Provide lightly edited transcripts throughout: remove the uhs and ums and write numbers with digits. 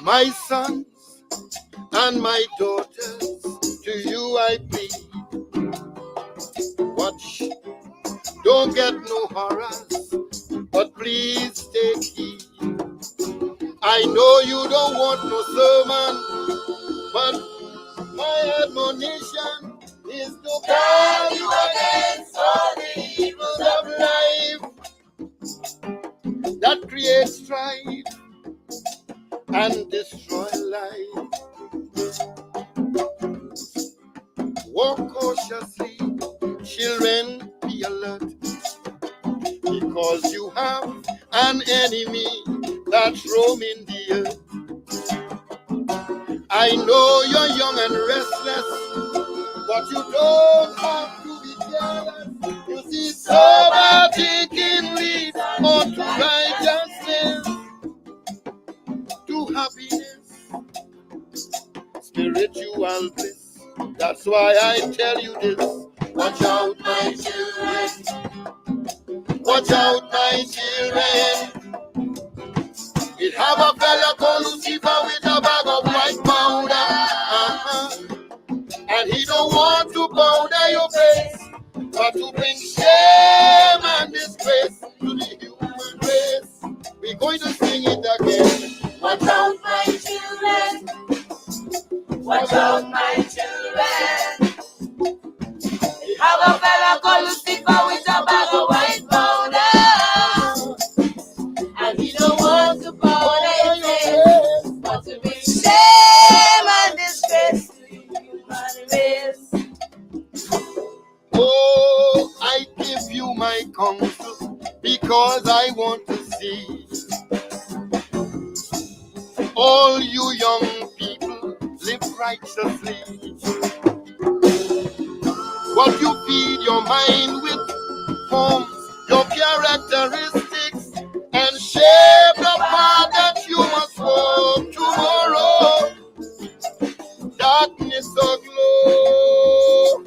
My sons and my daughters, to you I plead. Watch, don't get no horrors, but please take heed. I know you don't want no sermon, but my admonition is to guard you against all the evils of life that create strife and destroy life. Walk cautiously, children, be alert, because you have an enemy that's roaming the earth. I know you're young and restless, but you don't have to be jealous. You see, sober thinking leads on to righteousness, to happiness, spiritual bliss. That's why I tell you this. Watch out, my children. Watch out, my children. It have a fella called Lucifer with a bag of white powder. And he don't want to powder your face, but to bring shame and disgrace to the human race. We're going to sing it again. Watch out, my children. Watch out, my children. You have a fella called Lucifer with a bag of white powder, and he don't want to powder your face, but to bring shame and disgrace to the human race. Oh, I give you my counsel because I want to see all you young people live righteously. What you feed your mind with forms your characteristics and shape the path that you must walk tomorrow. Darkness or glow,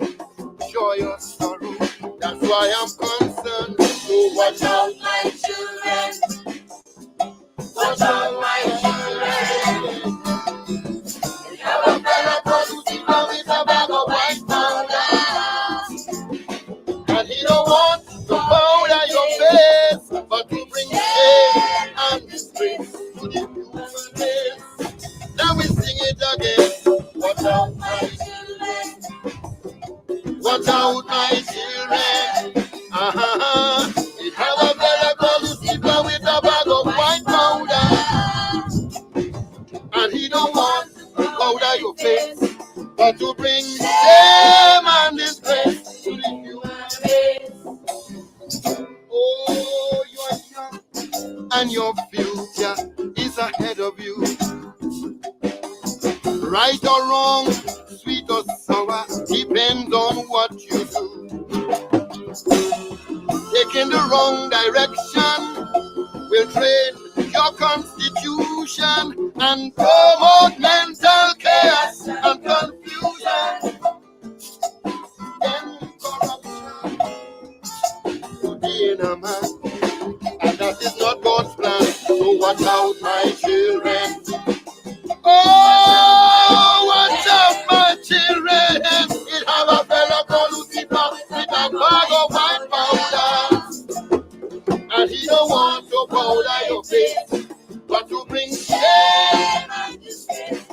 joy or sorrow. That's why I'm concerned. So watch out, my children. Watch out, my children. Have a fella called Lucifer with a bag of white powder, and he don't want to powder your face, but to bring shame and disgrace to the human race. Now we sing it again. Watch out, my children. Watch out, my children. It have a fella called Lucifer with a bag of white powder, and he don't want powder your face, but to bring shame and disgrace to the human race. Oh, you are young, and your future is ahead of you. Right or wrong, sweet or sour, depends on what you do. Taking the wrong direction will drain your constitution and promote mental chaos and confusion. Then corruption will be in a man, and that is not God's plan. So watch out, my children. Oh, watch out, my children. It have a fella called Lucifer with a bag of white powder, and he don't want to powder your face, but to bring shame and disgrace.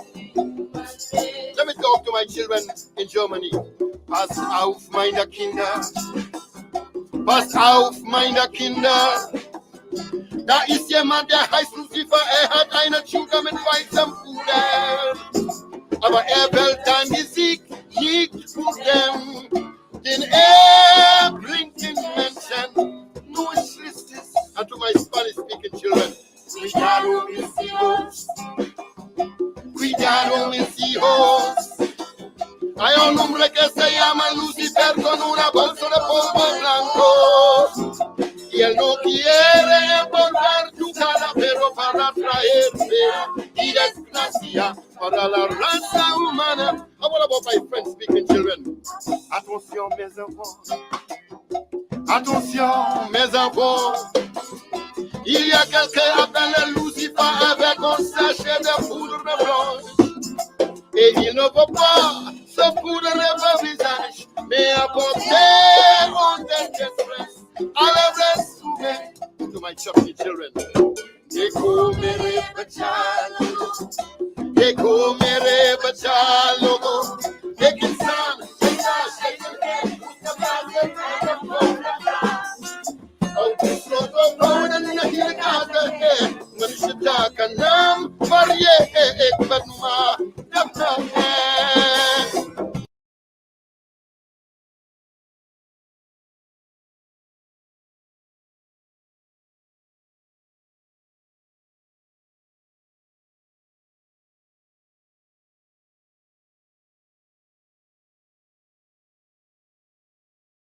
Let me talk to my children in Germany. Pass auf, meine Kinder. Pass auf, meine Kinder. Da ist jemand, der heißt Lucifer. Hat eine Tutor mit weißem Puder. Aber wählt dann die Sieg für den. Den blinken Menschen. No Christus. And to my Spanish-speaking children. Cuidado, mis hijos. Cuidado, mis hijos. Hay un hombre que se llama Lucifer con una bolsa de polvo blanco. Y él no quiere envolver tu cara, pero para traer pena y desgracia para la raza humana. How about my friends speaking children? Attention, mes enfants. Attention, mes enfants. Il y a quelqu'un appelé Lucifer pas avec un sachet de poudre blanche. Et il ne faut pas se poudrer le visage, mais apporter un détresse à la souvent to my chubby children. Eko mere bachalo, eko mere bachalo, ekinsan, shayna, shayna, oh, this love of God and the hill garden, when she talk and Marie, but ma,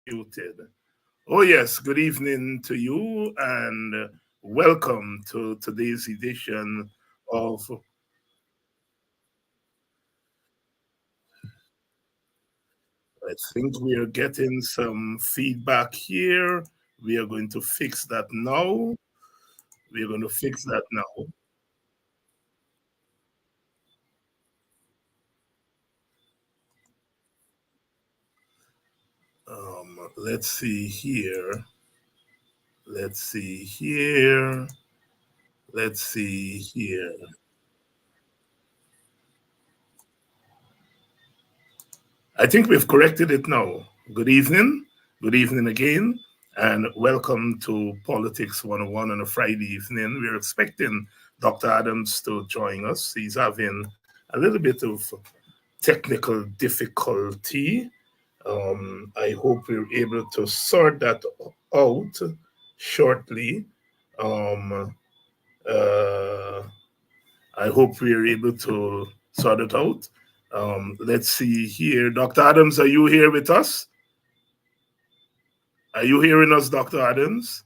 muted. Oh, yes, good evening to you and welcome to today's edition of. I think we are getting some feedback here. We are going to fix that now. We are going to fix that now. Let's see here. Let's see here. Let's see here. I think we've corrected it now. Good evening. Good evening again. And welcome to Politics 101 on a Friday evening. We're expecting Dr. Adams to join us. He's having a little bit of technical difficulty. I hope we're able to sort that out shortly. Um, uh, I hope we're able to sort it out. Let's see here. Dr. Adams, are you here with us? Are you hearing us, Dr. Adams?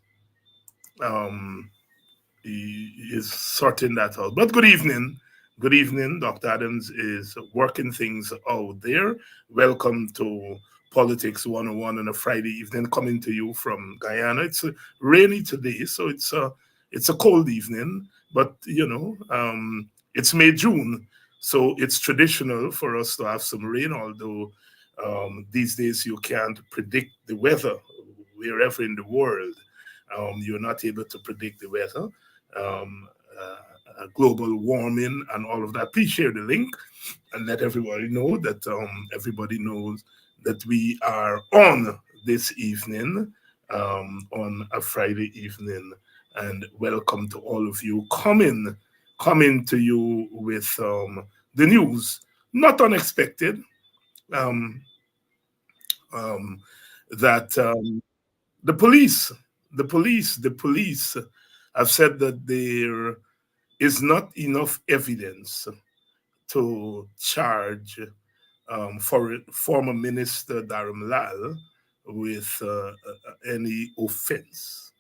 Um, he is sorting that out. But good evening. Good evening. Dr. Adams is working things out there. Welcome to Politics 101 on a Friday evening, coming to you from Guyana. It's rainy today, so it's a cold evening, but it's May June, so it's traditional for us to have some rain, although these days you can't predict the weather wherever in the world. You're not able to predict the weather, um, global warming, and all of that. Please share the link and let everybody know that everybody knows that we are on this evening, on a Friday evening. And welcome to all of you coming to you with the news, not unexpected. Um, um, that the police, the police have said that there is not enough evidence to charge former Minister Dharam Lal with any offense.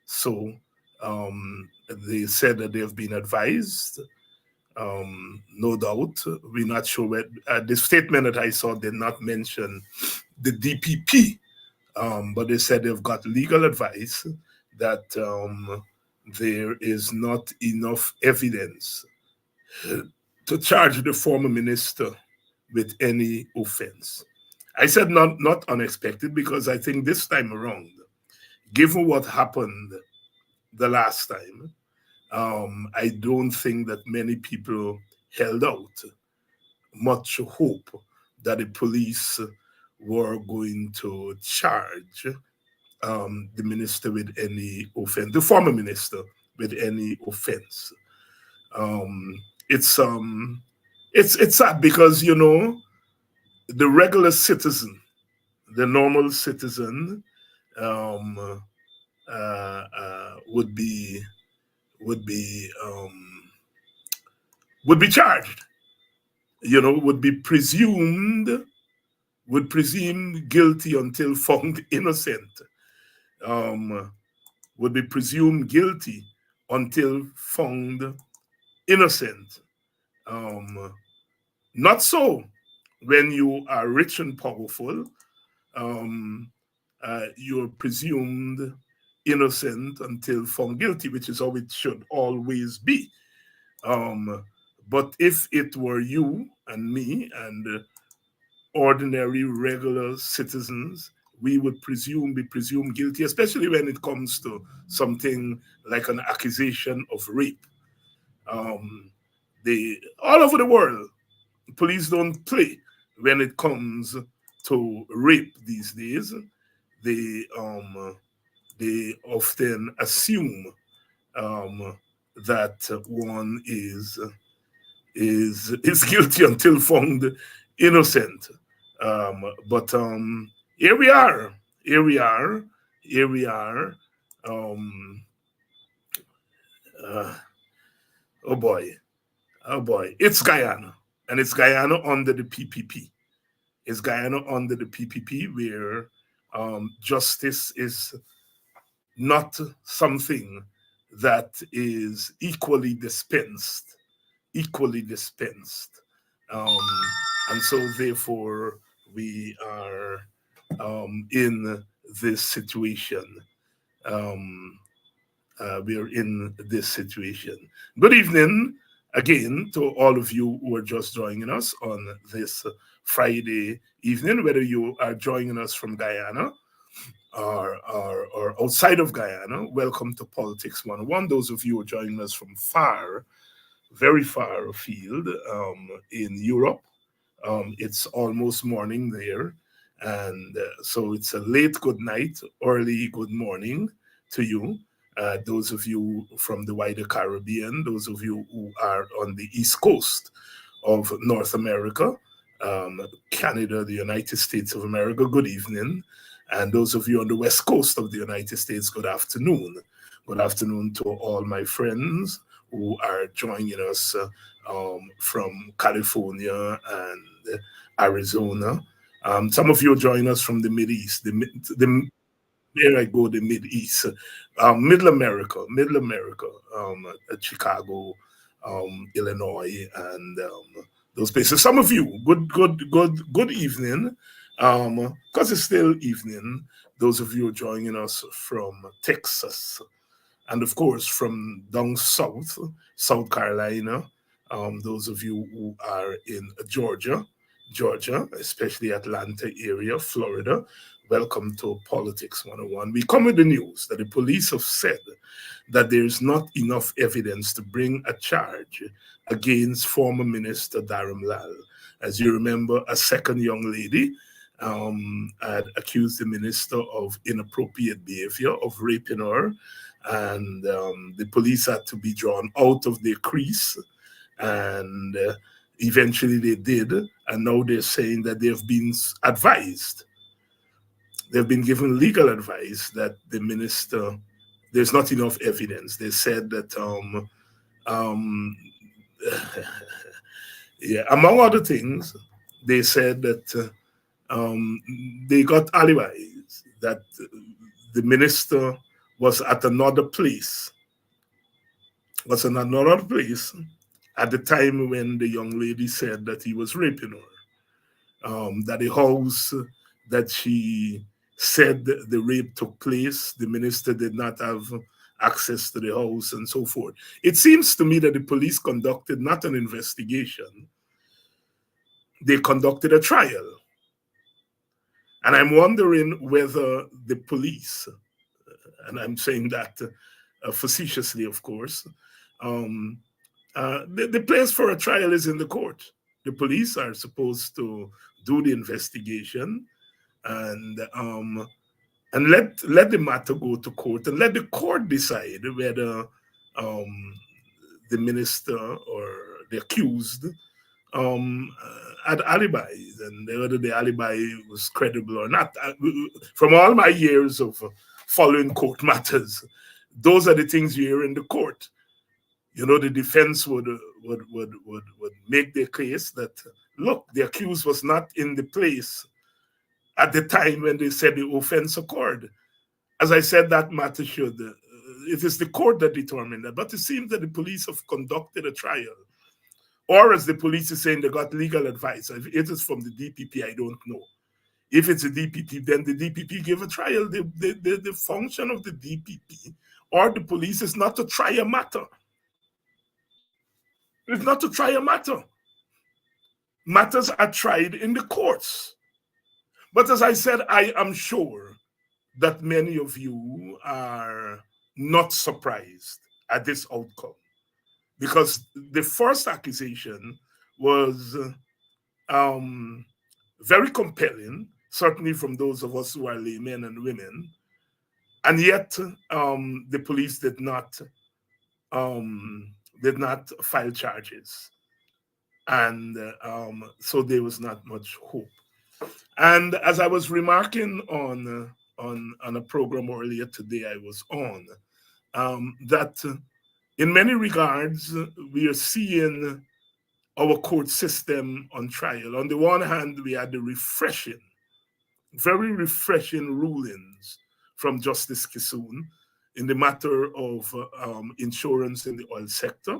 So they said that they have been advised. No doubt, we're not sure where the statement that I saw did not mention the DPP, but they said they've got legal advice that there is not enough evidence to charge the former minister with any offense. I said not unexpected because I think this time around, given what happened the last time, I don't think that many people held out much hope that the police were going to charge the minister with any offense, the former minister with any offense. Um, it's um, it's sad because the regular citizen, the normal citizen, um, would be would be um, would be charged. Would be would presume guilty until found innocent. Um, would be presumed guilty until found innocent. Um, Not so when you are rich and powerful. Um, you're presumed innocent until found guilty, which is how it should always be. But if it were you and me and ordinary, regular citizens, we would be presumed guilty, especially when it comes to something like an accusation of rape. Um, all over the world, police don't play when it comes to rape these days. They they often assume um, that one is guilty until found innocent. But here we are. Here we are. Here we are. Um, uh, oh boy. Oh boy. It's Guyana. And it's Guyana under the PPP. It's Guyana under the PPP where justice is not something that is equally dispensed. Um, and so, therefore, we are in this situation. Um, we are in this situation. Good evening again to all of you who are just joining us on this Friday evening, whether you are joining us from Guyana or outside of Guyana. Welcome to Politics 101. Those of you who are joining us from very far afield in Europe. It's almost morning there. And so it's a late good night, early good morning to you. Those of you from the wider Caribbean, those of you who are on the East Coast of North America, Canada, the United States of America, good evening. And those of you on the West Coast of the United States, good afternoon. Good afternoon to all my friends who are joining us from California and Arizona. Some of you are joining us from the Mid East, there I go, the Mid East, Middle America, Chicago, Illinois, and those places. Some of you, good evening, because it's still evening. Those of you are joining us from Texas, and of course from down south, South Carolina. Those of you who are in Georgia, especially Atlanta area, Florida, welcome to Politics 101. We come with the news that the police have said that there is not enough evidence to bring a charge against former Minister Dharam Lal. As you remember, a second young lady had accused the minister of inappropriate behavior, of raping her, and the police had to be drawn out of their crease, and eventually they did, and now they're saying that they've been advised, they've been given legal advice that the minister, there's not enough evidence. They said that um, yeah, among other things, they said that they got alibis, that the minister was at another place, at the time when the young lady said that he was raping her. That the house that she said the rape took place, the minister did not have access to the house and so forth. It seems to me that the police conducted not an investigation, they conducted a trial. And I'm wondering whether the police, and I'm saying that facetiously, of course, the place for a trial is in the court. The police are supposed to do the investigation and let the matter go to court and let the court decide whether the minister or the accused had alibis and whether the alibi was credible or not. From all my years of following court matters, those are the things you hear in the court. You know, the defense would make their case that, look, the accused was not in the place at the time when they said the offense occurred. As I said, that matter should, it is the court that determined that. But it seems that the police have conducted a trial. Or as the police is saying, they got legal advice. If it is from the DPP, I don't know. If it's a DPP, then the DPP give a trial. The function of the DPP or the police is not to try a matter. is not to try a matter. Matters are tried in the courts. But as I said, I am sure that many of you are not surprised at this outcome, because the first accusation was very compelling, certainly from those of us who are laymen and women, and yet the police did not file charges, and so there was not much hope. And as I was remarking on a program earlier today, I was on that in many regards we are seeing our court system on trial. On the one hand, we had the refreshing, very refreshing rulings from Justice Kissoon in the matter of insurance in the oil sector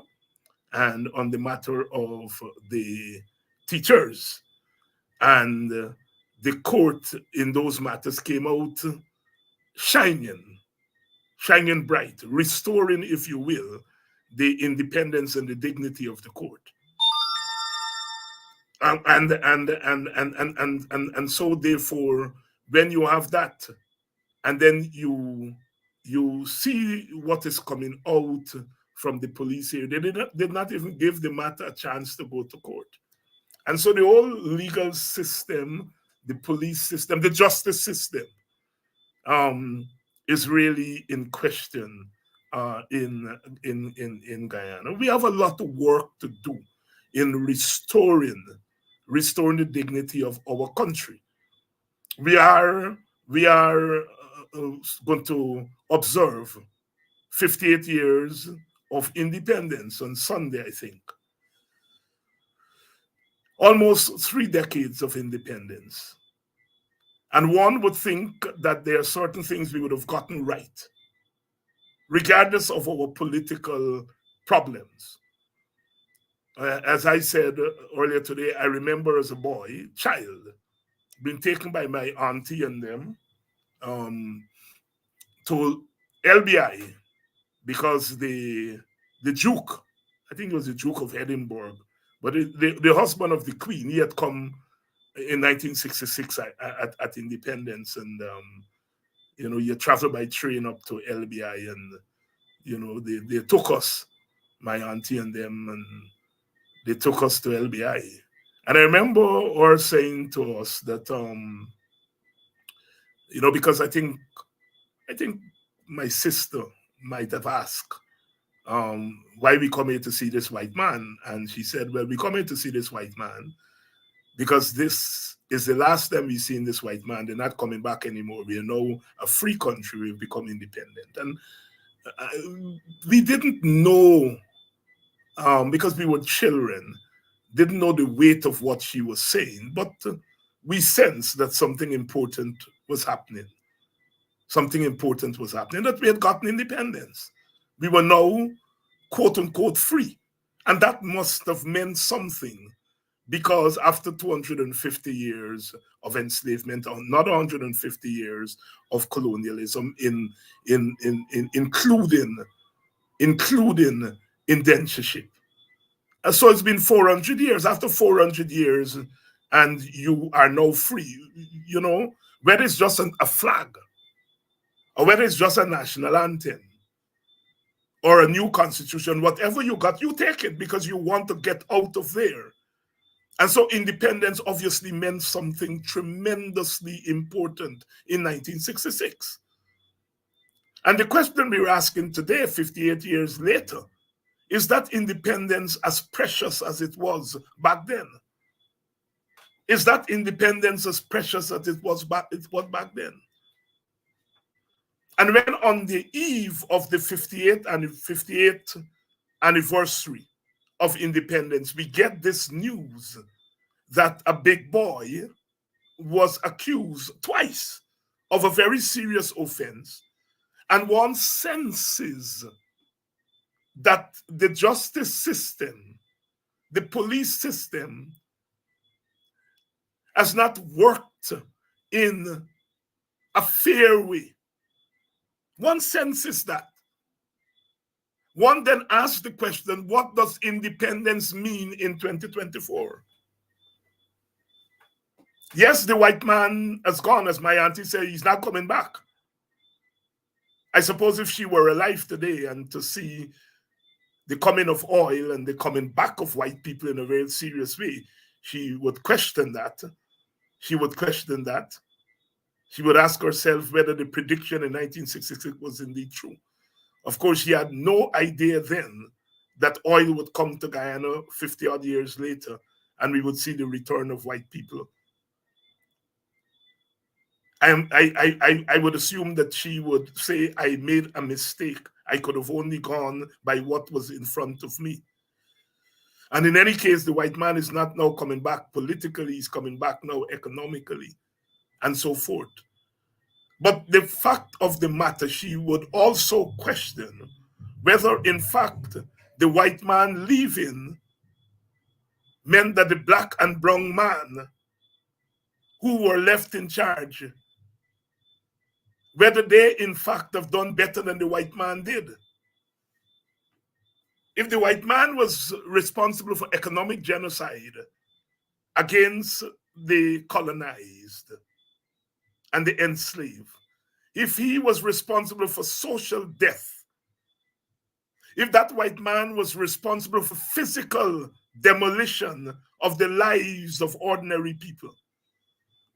and on the matter of the teachers. And the court in those matters came out shining, shining bright, restoring, if you will, the independence and the dignity of the court. And so therefore, when you have that, and then you see what is coming out from the police here, they did not even give the matter a chance to go to court. And so the whole legal system, the police system, the justice system is really in question in Guyana. We have a lot of work to do in restoring the dignity of our country. We are going to observe 58 years of independence on Sunday, I think. Almost 3 decades of independence. And one would think that there are certain things we would have gotten right, regardless of our political problems. As I said earlier today, I remember as a child, being taken by my auntie and them to LBI because the Duke, I think it was the Duke of Edinburgh, but the husband of the Queen, he had come in 1966 at independence, and you travel by train up to LBI, and they took us, my auntie and them, and they took us to LBI. And I remember her saying to us that because I think my sister might have asked why we come here to see this white man, and she said, well, we come here to see this white man because this is the last time we've seen this white man. They're not coming back anymore. We are now a free country. We've become independent. And we didn't know, because we were children, didn't know the weight of what she was saying, but we sensed that something important was happening. Something important was happening, that we had gotten independence. We were now, quote unquote, free. And that must have meant something, because after 250 years of enslavement, or not 150 years of colonialism, including indentureship. And so it's been 400 years. After 400 years, and you are now free, whether it's just a flag, or whether it's just a national anthem, or a new constitution, whatever you got, you take it because you want to get out of there. And so independence obviously meant something tremendously important in 1966. And the question we're asking today, 58 years later, is that independence as precious as it was back then? Is that independence as precious as it was back then? And when on the eve of the 58th anniversary of independence, we get this news that a big boy was accused twice of a very serious offense, and one senses that the justice system, the police system, has not worked in a fair way. One senses that. one then asks the question, what does independence mean in 2024? Yes, the white man has gone, as my auntie said, he's not coming back. I suppose if she were alive today and to see the coming of oil and the coming back of white people in a very serious way, she would question that. She would question that. She would ask herself whether the prediction in 1966 was indeed true. Of course, she had no idea then that oil would come to Guyana 50 odd years later and we would see the return of white people. I would assume that she would say, I made a mistake. I could have only gone by what was in front of me. And in any case, the white man is not now coming back politically, he's coming back now economically, and so forth. But the fact of the matter, she would also question whether, in fact, the white man leaving meant that the black and brown man who were left in charge, whether they, in fact, have done better than the white man did. If the white man was responsible for economic genocide against the colonized and the enslaved, if he was responsible for social death, if that white man was responsible for physical demolition of the lives of ordinary people,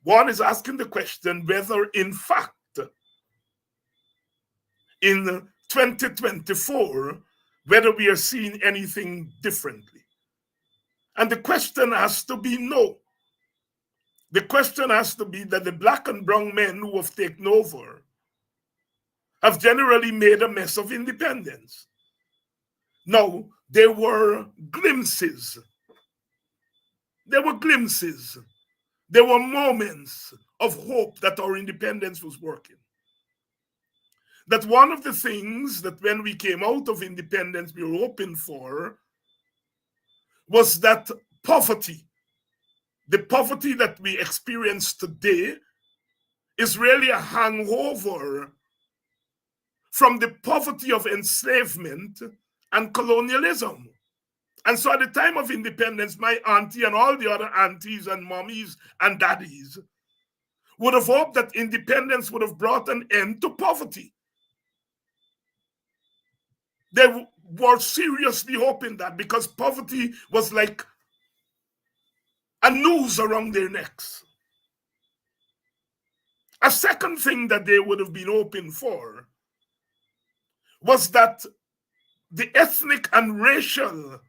one is asking the question whether, in fact, in 2024, whether we are seeing anything differently. And the question has to be no. The question has to be that the black and brown men who have taken over have generally made a mess of independence. Now, there were glimpses. There were glimpses. There were moments of hope that our independence was working. That one of the things that when we came out of independence we were hoping for was that poverty, the poverty that we experience today, is really a hangover from the poverty of enslavement and colonialism. And so at the time of independence, my auntie and all the other aunties and mommies and daddies would have hoped that independence would have brought an end to poverty. They were seriously hoping that, because poverty was like a noose around their necks. A second thing that they would have been hoping for was that the ethnic and racial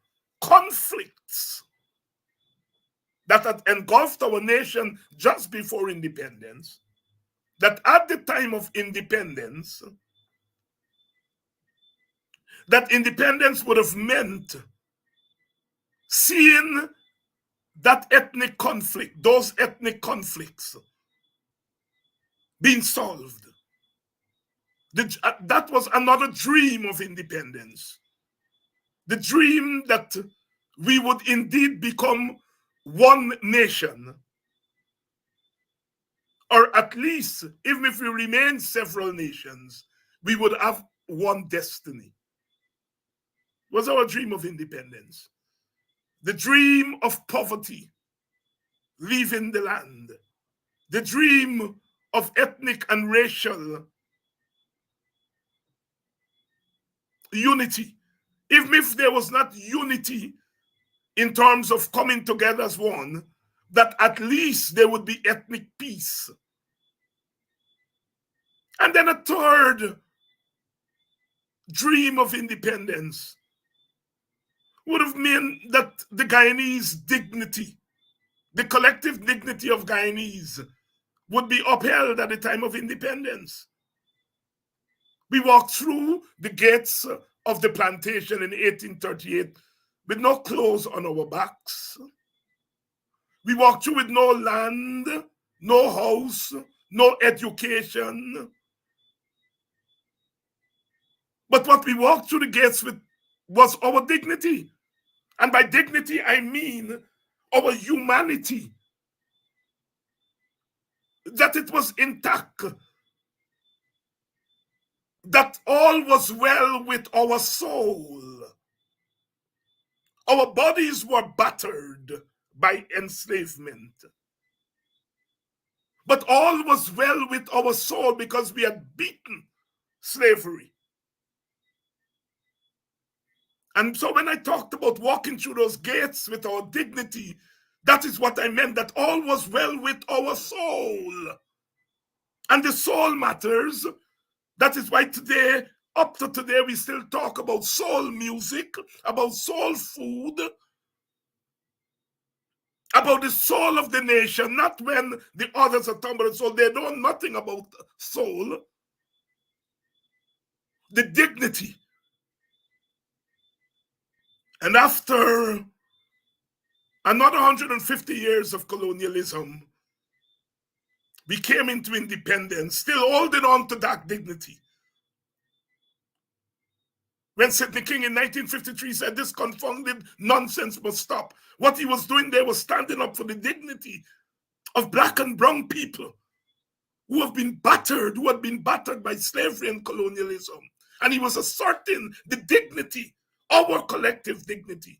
conflicts that had engulfed our nation just before independence, that at the time of independence, that independence would have meant seeing that ethnic conflict, those ethnic conflicts being solved. That was another dream of independence. The dream that we would indeed become one nation, or at least, even if we remain several nations, we would have one destiny. It was our dream of independence. The dream of poverty leaving the land. The dream of ethnic and racial unity. Even if there was not unity in terms of coming together as one, that at least there would be ethnic peace. And then a third dream of independence would have meant that the Guyanese dignity, the collective dignity of Guyanese, would be upheld at the time of independence. We walked through the gates of the plantation in 1838 with no clothes on our backs. We walked through with no land, no house, no education. But what we walked through the gates with was our dignity. And by dignity, I mean our humanity. That it was intact. that all was well with our soul. Our bodies were battered by enslavement. But all was well with our soul because we had beaten slavery. And so when I talked about walking through those gates with our dignity, that is what I meant, that all was well with our soul. And the soul matters. That is why today, up to today, we still talk about soul music, about soul food, about the soul of the nation, not when the others are talking about soul. They know nothing about soul. The dignity. And after another 150 years of colonialism, we came into independence, still holding on to that dignity. When Sidney King in 1953 said this confounded nonsense must stop, what he was doing there was standing up for the dignity of black and brown people who have been battered, who had been battered by slavery and colonialism. And he was asserting the dignity, our collective dignity,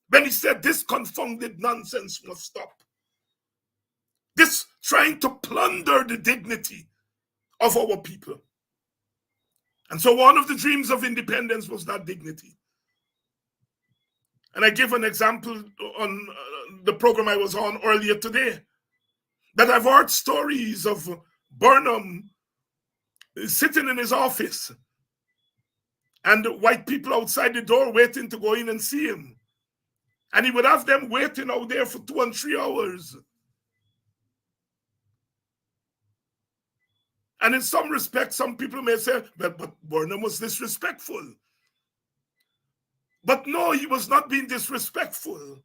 when he said this confounded nonsense must stop. This trying to plunder the dignity of our people. And so one of the dreams of independence was that dignity. And I give an example on the program I was on earlier today, that I've heard stories of Burnham sitting in his office and white people outside the door waiting to go in and see him. And he would have them waiting out there for 2 and 3 hours. And in some respects, some people may say, well, but Burnham was disrespectful. But no, he was not being disrespectful.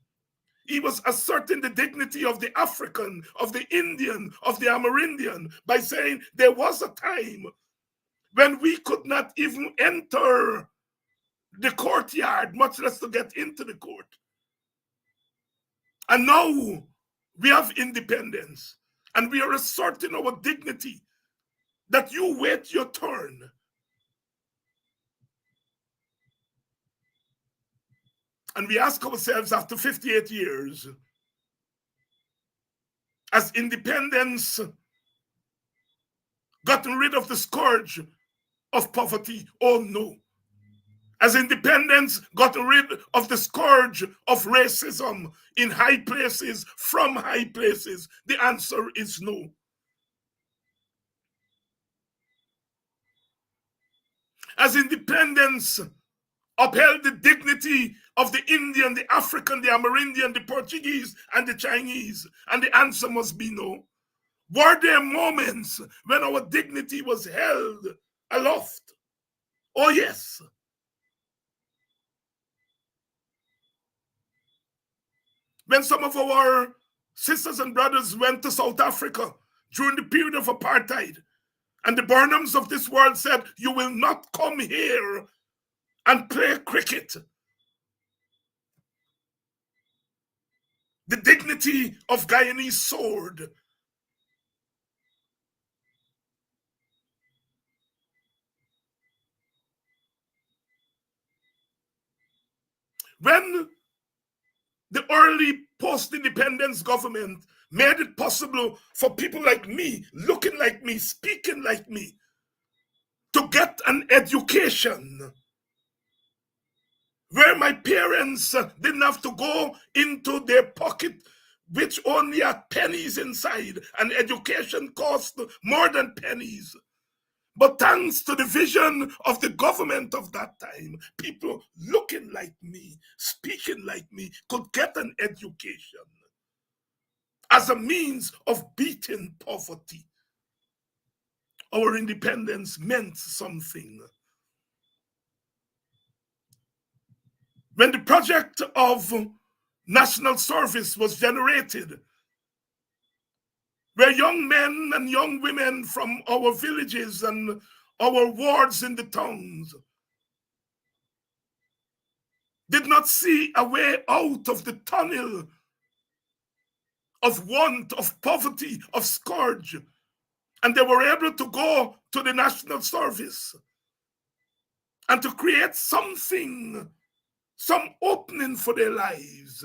He was asserting the dignity of the African, of the Indian, of the Amerindian by saying there was a time when we could not even enter the courtyard, much less to get into the court. And now we have independence and we are asserting our dignity that you wait your turn. And we ask ourselves after 58 years, has independence gotten rid of the scourge of poverty? Oh no. Has independence gotten rid of the scourge of racism in high places, from high places? The answer is no. Has independence upheld the dignity of the Indian, the African, the Amerindian, the Portuguese, and the Chinese? And the answer must be no. Were there moments when our dignity was held aloft? Oh yes. When some of our sisters and brothers went to South Africa during the period of apartheid, and the Burnhams of this world said, you will not come here and play cricket. The dignity of Guyanese soared. When the early post-independence government made it possible for people like me, looking like me, speaking like me, to get an education, where my parents didn't have to go into their pocket, which only had pennies inside, and education cost more than pennies. But thanks to the vision of the government of that time, people looking like me, speaking like me, could get an education as a means of beating poverty. Our independence meant something. When the project of national service was generated, where young men and young women from our villages and our wards in the towns did not see a way out of the tunnel of want, of poverty, of scourge, And they were able to go to the national service and to create something, some opening for their lives.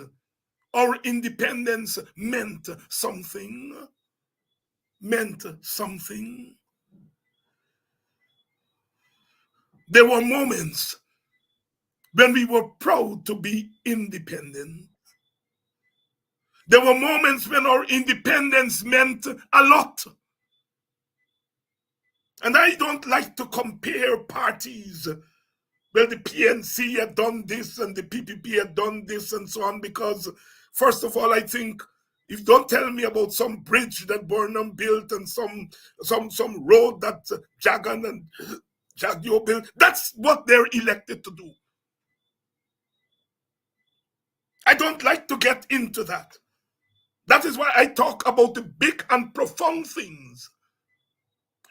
Our independence meant something. Meant something. There were moments when we were proud to be independent. There were moments when our independence meant a lot. And I don't like to compare parties. Well, the PNC had done this and the PPP had done this and so on, because first of all, I think if you don't tell me about some bridge that Burnham built and some road that Jagan and Jagdio built, that's what they're elected to do. I don't like to get into that. That is why I talk about the big and profound things.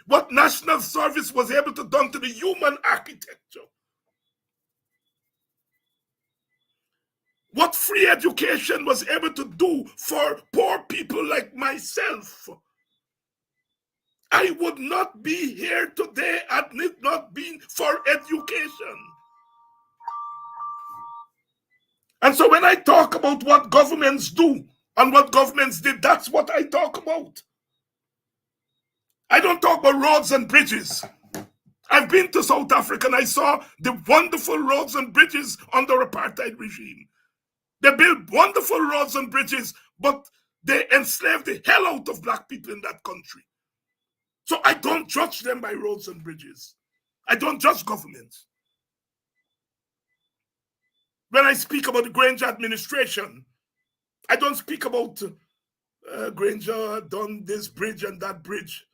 What national service was able to do to the human architecture. What free education was able to do for poor people like myself. I would not be here today had it not been for education. And so when I talk about what governments do and what governments did, that's what I talk about. I don't talk about roads and bridges. I've been to South Africa and I saw the wonderful roads and bridges under apartheid regime. They built wonderful roads and bridges, but they enslaved the hell out of black people in that country. So I don't judge them by roads and bridges. I don't judge governments. When I speak about the Granger administration, I don't speak about Granger done this bridge and that bridge.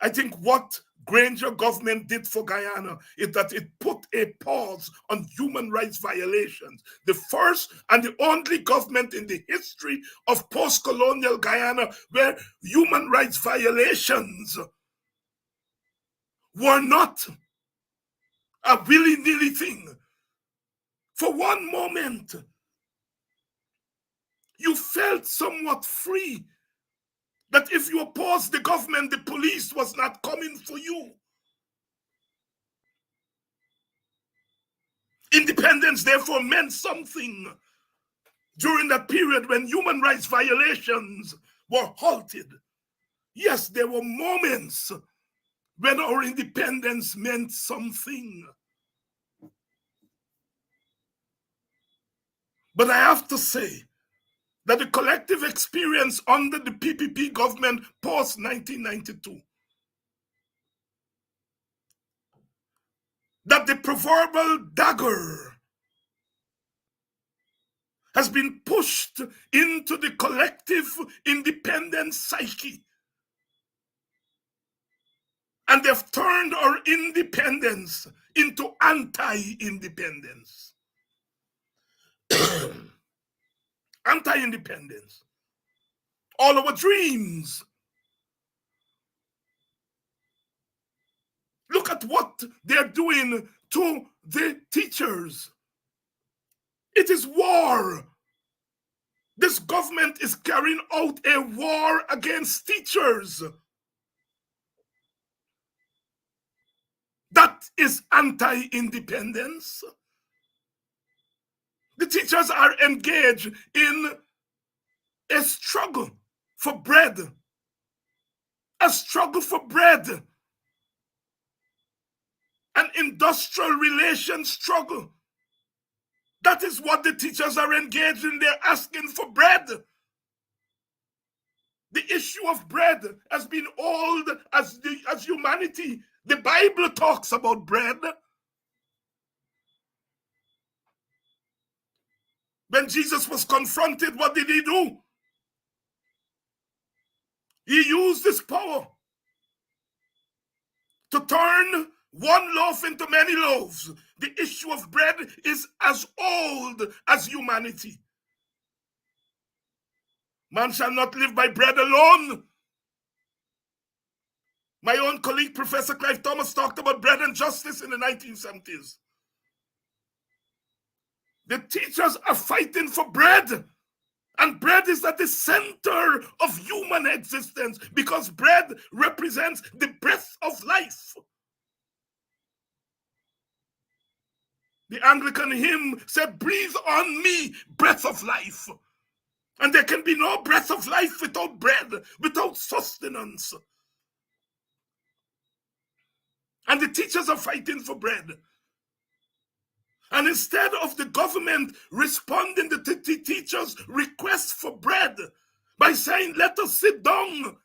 I think what Granger government did for Guyana is that it put a pause on human rights violations. The first and the only government in the history of post-colonial Guyana where human rights violations were not a willy-nilly thing. For one moment, you felt somewhat free that if you opposed the government, the police was not coming for you. Independence, therefore, meant something during that period when human rights violations were halted. Yes, there were moments when our independence meant something. But I have to say that the collective experience under the PPP government post-1992, that the proverbial dagger has been pushed into the collective independent psyche. And they've turned our independence into anti-independence. Anti-independence. All our dreams. Look at what they're doing to the teachers. It is war. This government is carrying out a war against teachers. That is anti-independence. The teachers are engaged in a struggle for bread. A struggle for bread. An industrial relations struggle. That is what the teachers are engaged in. They're asking for bread. The issue of bread has been old as humanity. The Bible talks about bread. When Jesus was confronted, what did he do? He used his power to turn one loaf into many loaves. The issue of bread is as old as humanity. Man shall not live by bread alone. My own colleague, Professor Clive Thomas, talked about bread and justice in the 1970s. The teachers are fighting for bread. And bread is at the center of human existence because bread represents the breath of life. The Anglican hymn said, "Breathe on me, breath of life." And there can be no breath of life without bread, without sustenance. And the teachers are fighting for bread. And instead of the government responding to the teachers' request for bread by saying, "Let us sit down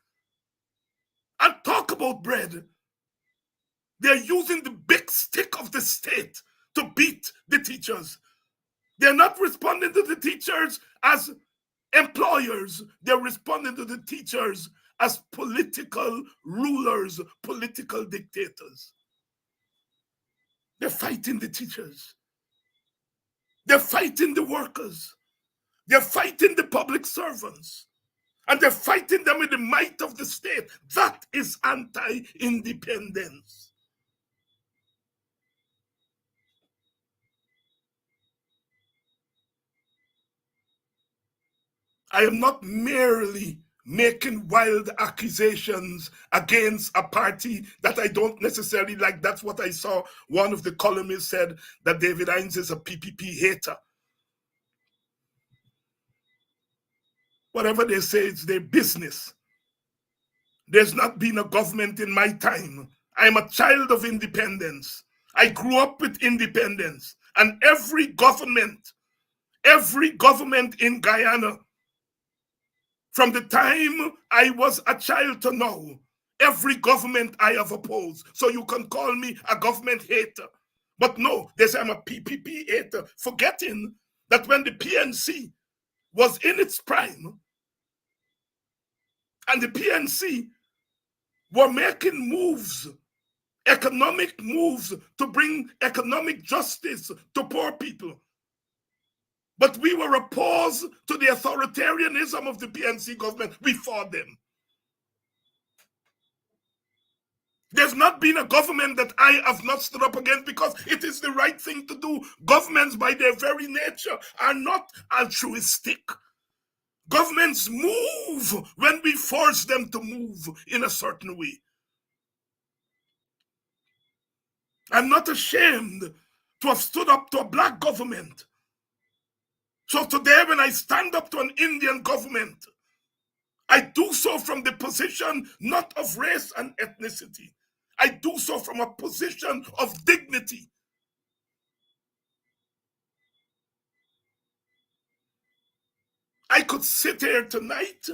and talk about bread," they're using the big stick of the state to beat the teachers. They're not responding to the teachers as employers. They're responding to the teachers as political rulers, political dictators. They're fighting the teachers. They're fighting the workers. They're fighting the public servants. And they're fighting them with the might of the state. That is anti-independence. I am not merely making wild accusations against a party that I don't necessarily like. That's what I saw. One of the columnists said that David Hines is a PPP hater. Whatever they say, it's their business. There's not been a government in my time. I'm a child of independence. I grew up with independence. And every government in Guyana, from the time I was a child to now, every government I have opposed. So you can call me a government hater. But no, they say I'm a PPP hater, forgetting that when the PNC was in its prime, and the PNC were making moves, economic moves to bring economic justice to poor people. But we were opposed to the authoritarianism of the PNC government. We fought them. There's not been a government that I have not stood up against because it is the right thing to do. Governments, by their very nature, are not altruistic. Governments move when we force them to move in a certain way. I'm not ashamed to have stood up to a black government. So today, when I stand up to an Indian government, I do so from the position not of race and ethnicity. I do so from a position of dignity. I could sit here tonight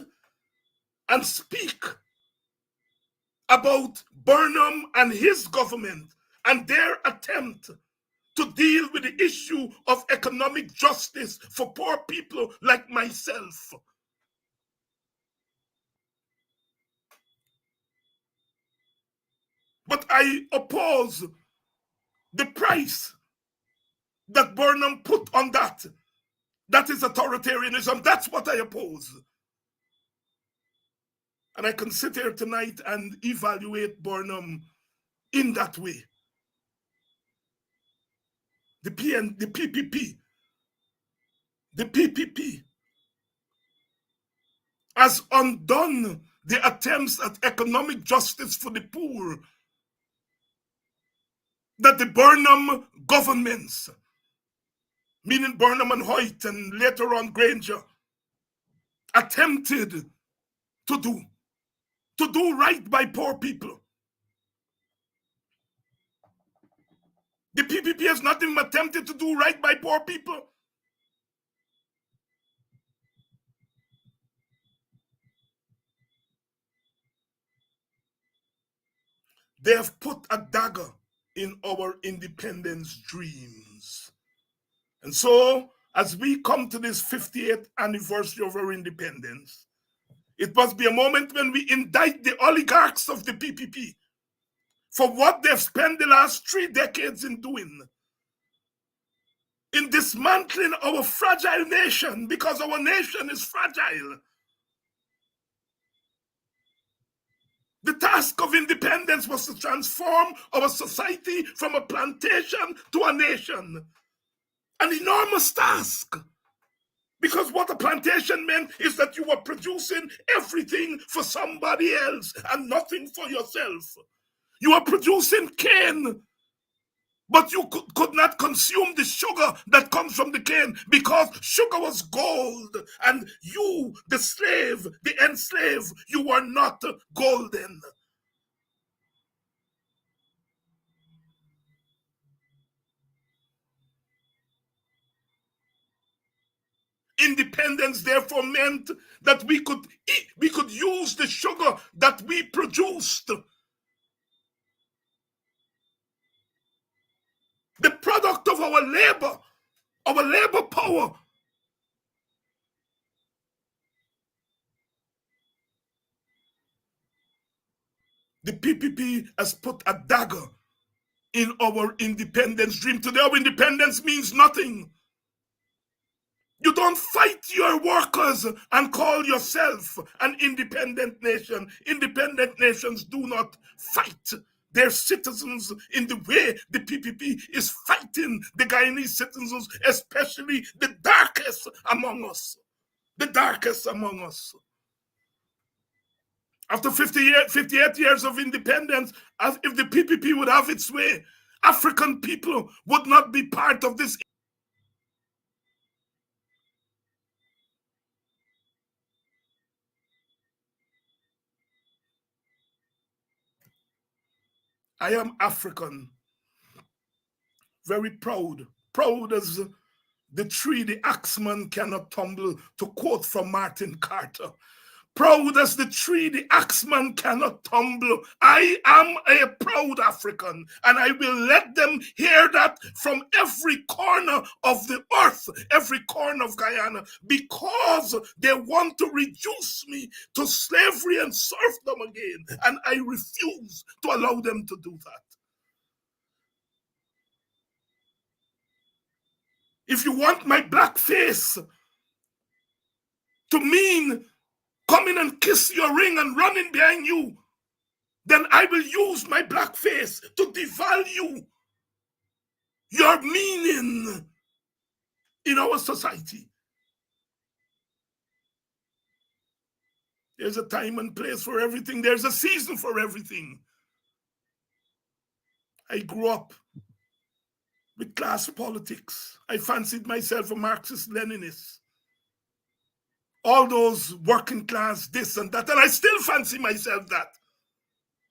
and speak about Burnham and his government and their attempt to deal with the issue of economic justice for poor people like myself. But I oppose the price that Burnham put on that. That is authoritarianism. That's what I oppose. And I can sit here tonight and evaluate Burnham in that way. The PPP has undone the attempts at economic justice for the poor that the Burnham governments, meaning Burnham and Hoyt and later on Granger, attempted to do right by poor people. The PPP has not even attempted to do right by poor people. They have put a dagger in our independence dreams. And so, as we come to this 58th anniversary of our independence, it must be a moment when we indict the oligarchs of the PPP for what they've spent the last 3 decades in doing, in dismantling our fragile nation, because our nation is fragile. The task of independence was to transform our society from a plantation to a nation. An enormous task. Because what a plantation meant is that you were producing everything for somebody else and nothing for yourself. You were producing cane, but you could not consume the sugar that comes from the cane because sugar was gold. And you, the slave, the enslaved, you were not golden. Independence therefore meant that we could eat, we could use the sugar that we produced. The product of our labor power. The PPP has put a dagger in our independence dream. Today, our independence means nothing. You don't fight your workers and call yourself an independent nation. Independent nations do not fight their citizens in the way the PPP is fighting the Guyanese citizens, especially the darkest among us. The darkest among us. After 58 years of independence, as if the PPP would have its way, African people would not be part of this. I am African, very proud, proud as the tree the axeman cannot tumble, to quote from Martin Carter. Proud as the tree the axeman cannot tumble. I am a proud African, and I will let them hear that from every corner of the earth, every corner of Guyana, because they want to reduce me to slavery and serfdom again, and I refuse to allow them to do that. If you want my black face to mean coming and kiss your ring and running behind you, then I will use my black face to devalue your meaning in our society. There's a time and place for everything. There's a season for everything. I grew up with class politics. I fancied myself a Marxist-Leninist. All those working class, this and that, and I still fancy myself that.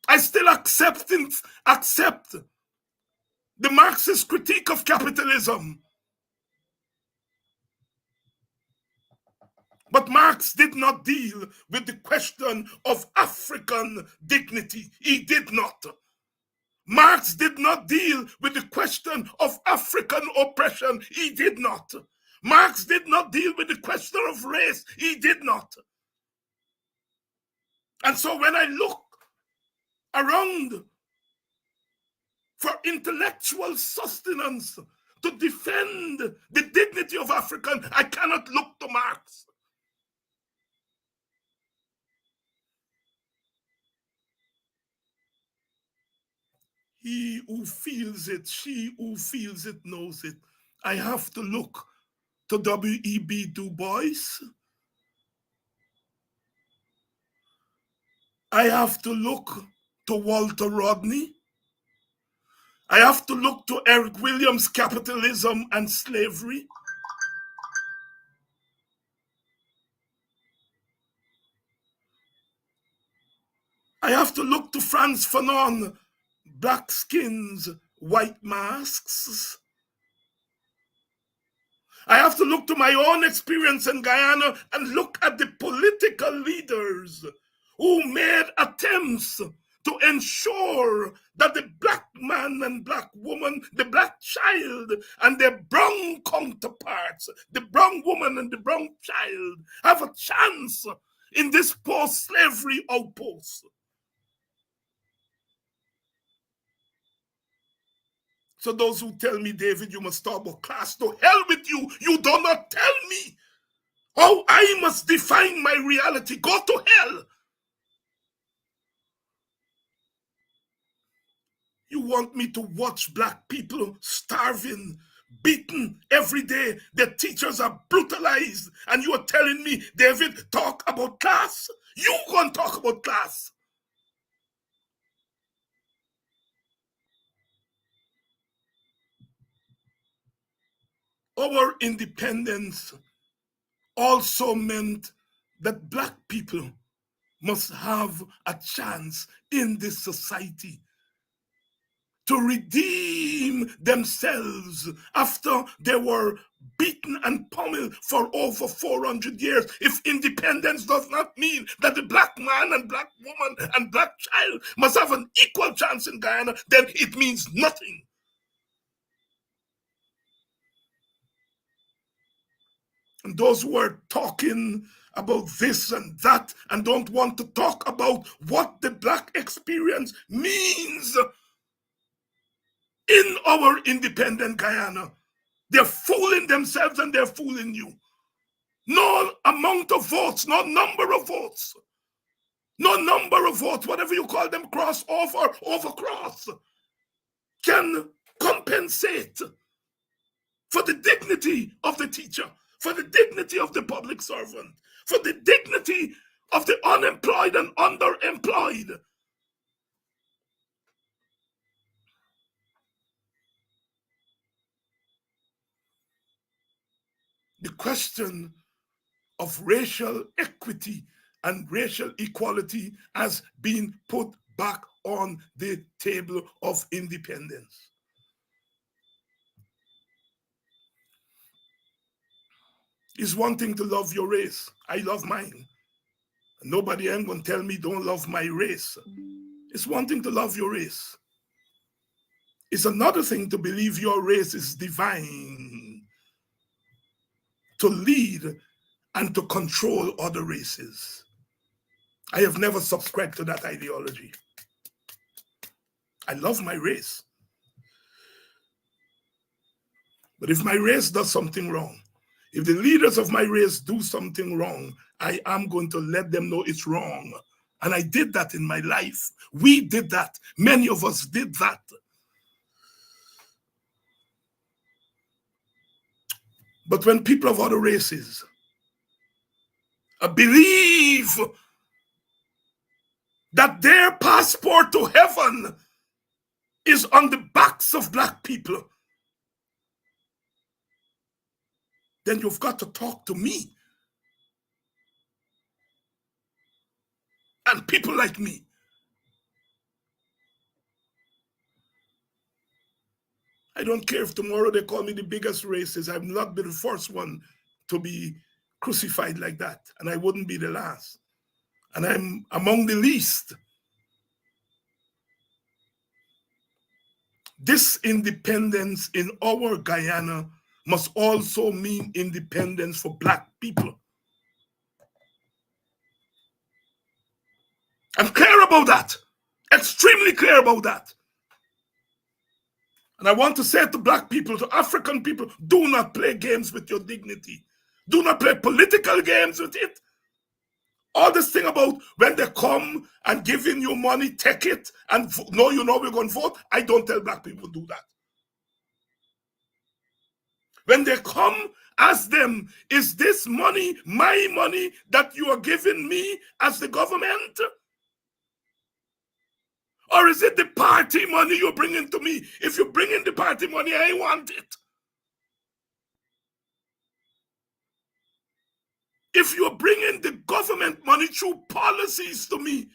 I still accept the Marxist critique of capitalism. But Marx did not deal with the question of African dignity. He did not. Marx did not deal with the question of African oppression. He did not. Marx did not deal with the question of race. He did not. And so when I look around for intellectual sustenance to defend the dignity of African, I cannot look to Marx. He who feels it, she who feels it knows it. I have to look to W.E.B. Du Bois. I have to look to Walter Rodney. I have to look to Eric Williams' Capitalism and Slavery. I have to look to Frantz Fanon, Black Skins, White Masks. I have to look to my own experience in Guyana and look at the political leaders who made attempts to ensure that the black man and black woman, the black child and their brown counterparts, the brown woman and the brown child, have a chance in this post-slavery outpost. So those who tell me, David, you must talk about class, to hell with you. You do not tell me how I must define my reality. Go to hell. You want me to watch black people starving beaten every day. The teachers are brutalized. And you are telling me, David, talk about class? You gonna talk about class? Our independence also meant that black people must have a chance in this society to redeem themselves after they were beaten and pummeled for over 400 years. If independence does not mean that the black man and black woman and black child must have an equal chance in Guyana, then it means nothing. And those who are talking about this and that and don't want to talk about what the black experience means in our independent Guyana, they're fooling themselves and they're fooling you. No amount of votes, no number of votes, whatever you call them, cross over, overcross, can compensate for the dignity of the teacher, for the dignity of the public servant, for the dignity of the unemployed and underemployed. The question of racial equity and racial equality has been put back on the table of independence. It's one thing to love your race. I love mine. Nobody ain't gonna tell me don't love my race. It's one thing to love your race. It's another thing to believe your race is divine, to lead and to control other races. I have never subscribed to that ideology. I love my race. But if my race does something wrong, if the leaders of my race do something wrong, I am going to let them know it's wrong. And I did that in my life. We did that. Many of us did that. But when people of other races believe that their passport to heaven is on the backs of black people, then you've got to talk to me and people like me. I don't care if tomorrow they call me the biggest racist. I've not been the first one to be crucified like that, and I wouldn't be the last. And I'm among the least. This independence in our Guyana must also mean independence for black people. I'm clear about that, extremely clear about that. And I want to say to black people, to African people, do not play games with your dignity. Do not play political games with it. All this thing about when they come and giving you money, take it, and no, you know we're going to vote. I don't tell black people to do that. When they come, ask them, is this money my money that you are giving me as the government? Or is it the party money you're bringing to me? If you bring in the party money, I want it. If you're bringing the government money through policies to me,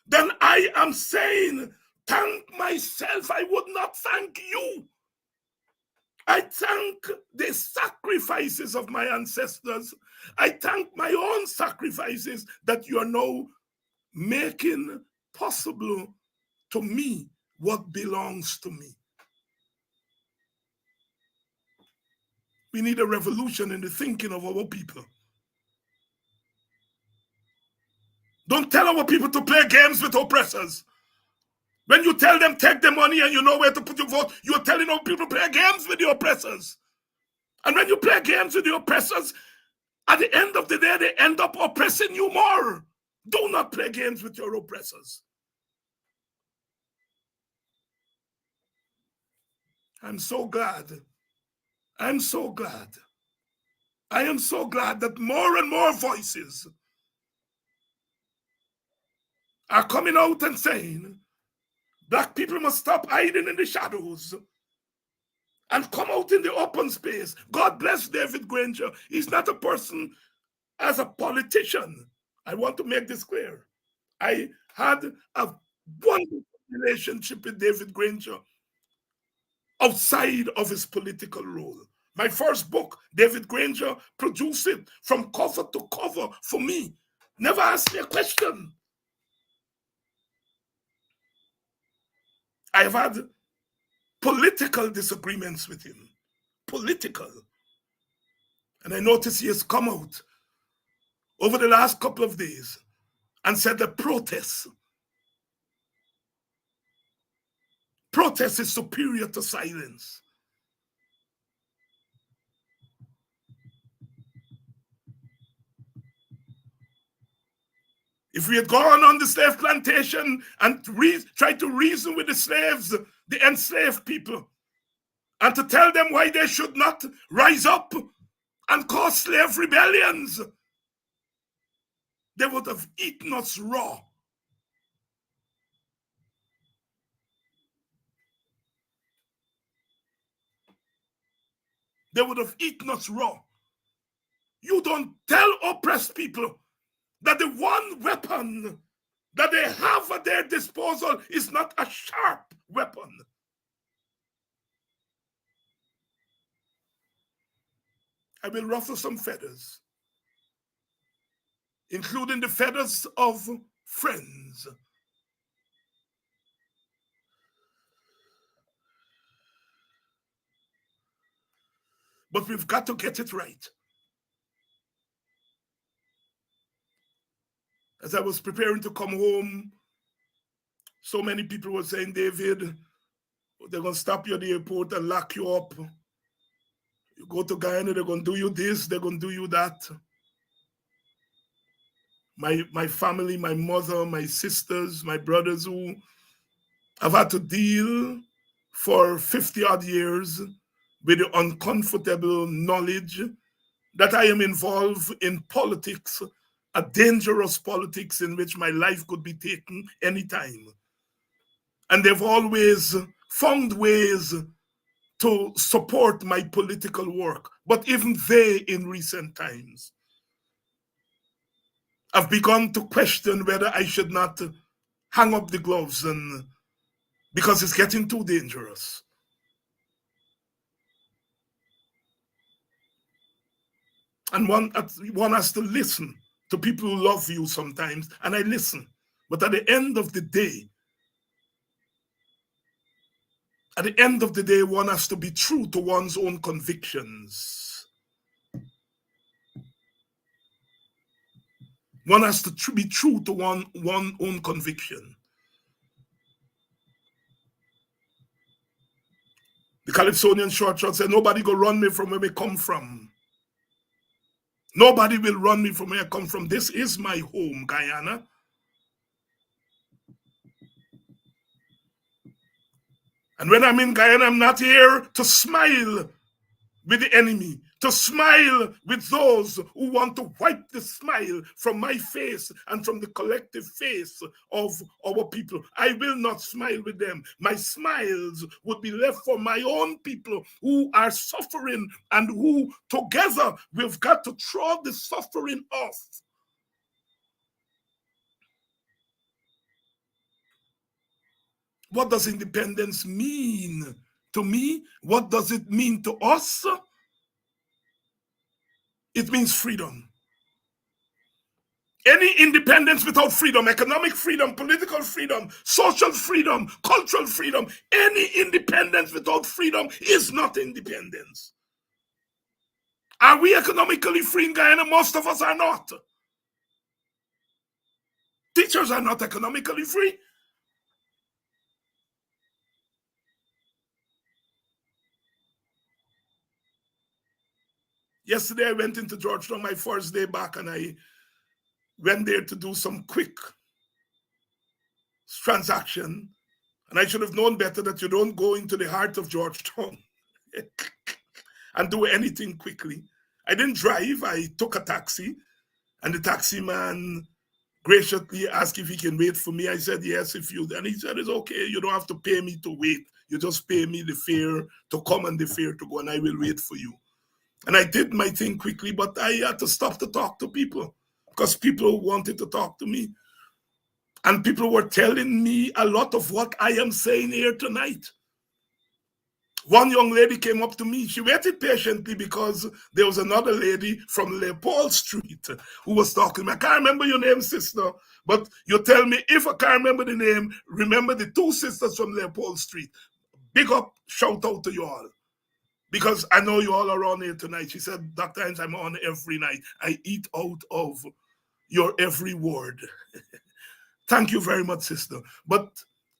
then I am saying, thank myself. I would not thank you. I thank the sacrifices of my ancestors. I thank my own sacrifices that you are now making possible to me what belongs to me. We need a revolution in the thinking of our people. Don't tell our people to play games with oppressors. When you tell them take the money and you know where to put your vote, you're telling our people to play games with the oppressors. And when you play games with the oppressors, at the end of the day, they end up oppressing you more. Do not play games with your oppressors. I'm so glad I'm so glad. I am so glad that more and more voices are coming out and saying black people must stop hiding in the shadows and come out in the open space. God bless David Granger. He's not a person as a politician. I want to make this clear. I had a wonderful relationship with David Granger outside of his political role. My first book, David Granger produced it from cover to cover for me. Never asked me a question. I've had political disagreements with him. Political. And I noticed he has come out over the last couple of days and said that protest is superior to silence. If we had gone on the slave plantation and tried to reason with the slaves, the enslaved people, and to tell them why they should not rise up and cause slave rebellions, they would have eaten us raw. They would have eaten us raw. You don't tell oppressed people that the one weapon that they have at their disposal is not a sharp weapon. I will ruffle some feathers, including the feathers of friends. But we've got to get it right. As I was preparing to come home, so many people were saying, David, they're going to stop you at the airport and lock you up. You go to Guyana, they're going to do you this, they're going to do you that. My family, my mother, my sisters, my brothers who have had to deal for 50 odd years with the uncomfortable knowledge that I am involved in politics, a dangerous politics in which my life could be taken anytime. And they've always found ways to support my political work. But even they, in recent times, have begun to question whether I should not hang up the gloves, and because it's getting too dangerous. And one has to listen to people who love you sometimes, and I listen. But at the end of the day, one has to be true to one's own convictions. One has to be true to one own conviction. The Calypsonian short said, nobody go run me from where we come from. Nobody will run me from where I come from. This is my home, Guyana. And when I'm in Guyana, I'm not here to smile with the enemy, to smile with those who want to wipe the smile from my face and from the collective face of our people. I will not smile with them. My smiles would be left for my own people who are suffering and who together we've got to throw the suffering off. What does independence mean to me? What does it mean to us? It means freedom. Any independence without freedom, economic freedom, political freedom, social freedom, cultural freedom, any independence without freedom is not independence. Are we economically free in Guyana? Most of us are not. Teachers are not economically free. Yesterday I went into Georgetown, my first day back, and I went there to do some quick transaction. And I should have known better that you don't go into the heart of Georgetown and do anything quickly. I didn't drive. I took a taxi, and the taxi man graciously asked if he can wait for me. I said, yes, if you, and he said, it's okay. You don't have to pay me to wait. You just pay me the fare to come and the fare to go, and I will wait for you. And I did my thing quickly, but I had to stop to talk to people because people wanted to talk to me. And people were telling me a lot of what I am saying here tonight. One young lady came up to me. She waited patiently because there was another lady from Leopold Street who was talking to me. I can't remember your name, sister, but you tell me if I can't remember the name, remember the two sisters from Leopold Street. Big up, shout out to you all. Because I know you all are on here tonight. She said, Dr. Hines, I'm on every night. I eat out of your every word. Thank you very much, sister. But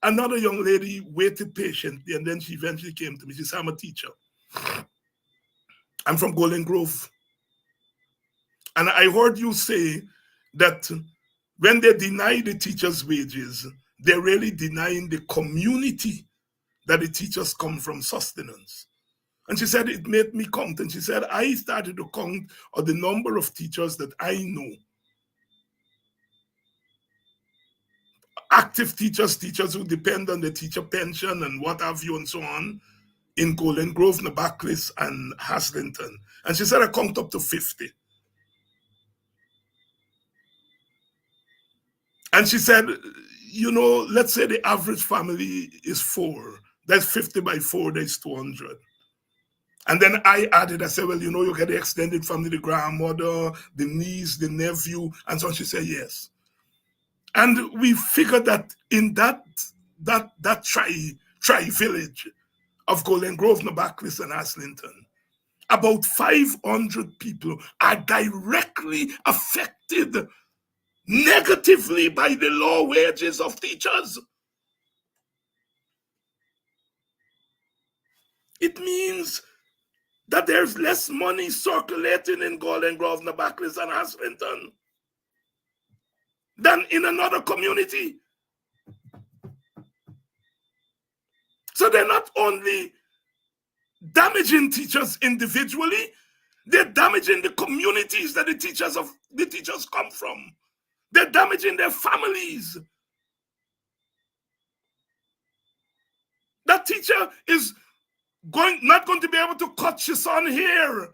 another young lady waited patiently, and then she eventually came to me. She said, I'm a teacher. I'm from Golden Grove. And I heard you say that when they deny the teachers' wages, they're really denying the community that the teachers come from sustenance. And she said, it made me count. And she said, I started to count on the number of teachers that I know. Active teachers, teachers who depend on the teacher pension and what have you and so on, in Golden Grove, Nabaklis, and Haslington. And she said, I count up to 50. And she said, you know, let's say the average family is 4. That's 50 by 4, that's 200. And then I added, I said, well, you know, you get the extended family, the grandmother, the niece, the nephew, and so on. She said, yes. And we figured that in that tri-village of Golden Grove, Nabaklis, and Haslington, about 500 people are directly affected negatively by the low wages of teachers. It means that there's less money circulating in Golden Grove, Nabaklis, and Haslington than in another community. So they're not only damaging teachers individually, they're damaging the communities that the teachers come from. They're damaging their families. That teacher is not going to be able to cut his son hair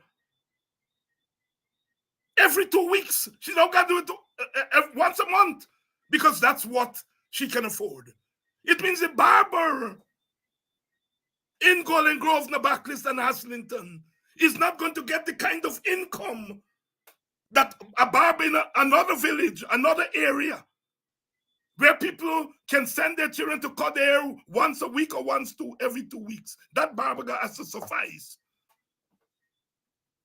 every 2 weeks. She's now got to do it once a month because that's what she can afford. It means the barber in Golden Grove, Nabaklis, and Haslington is not going to get the kind of income that a barber in another village, another area, where people can send their children to cut their hair once a week or every 2 weeks. That barber has to suffice.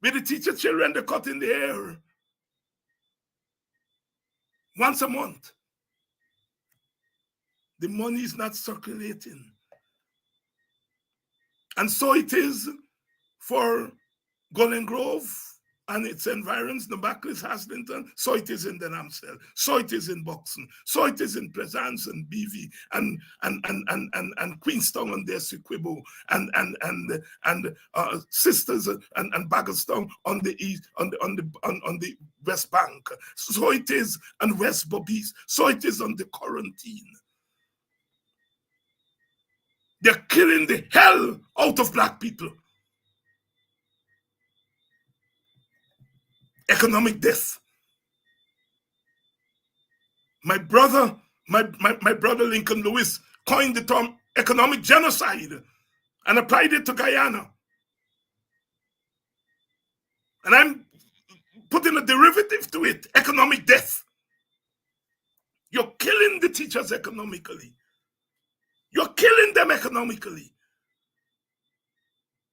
With the teacher children, they're cutting their hair once a month. The money is not circulating. And so it is for Golden Grove and its environs, Nabaklis, Haslington, so it is in Denhamsel, so it is in Buxton, so it is in Plaisance and BV and Queenstown and their Sequibbo and Sisters and Baggerstown on the east on the West Bank. So it is on West Bobbies, so it is on the Quarantine. They're killing the hell out of black people. Economic death. My brother Lincoln Lewis coined the term economic genocide and applied it to Guyana. And I'm putting a derivative to it, economic death. You're killing the teachers economically. You're killing them economically.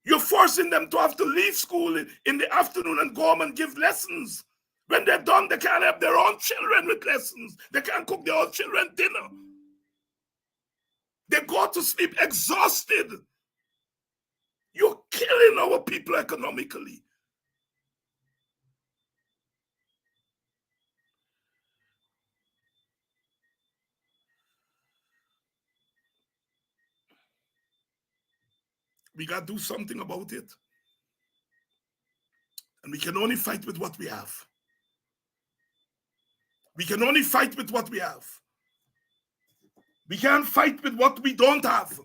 You're forcing them to have to leave school in the afternoon and go home and give lessons. When they're done, they can't help their own children with lessons. They can't cook their own children dinner. They go to sleep exhausted. You're killing our people economically. We got to do something about it. And we can only fight with what we have. We can only fight with what we have. We can't fight with what we don't have.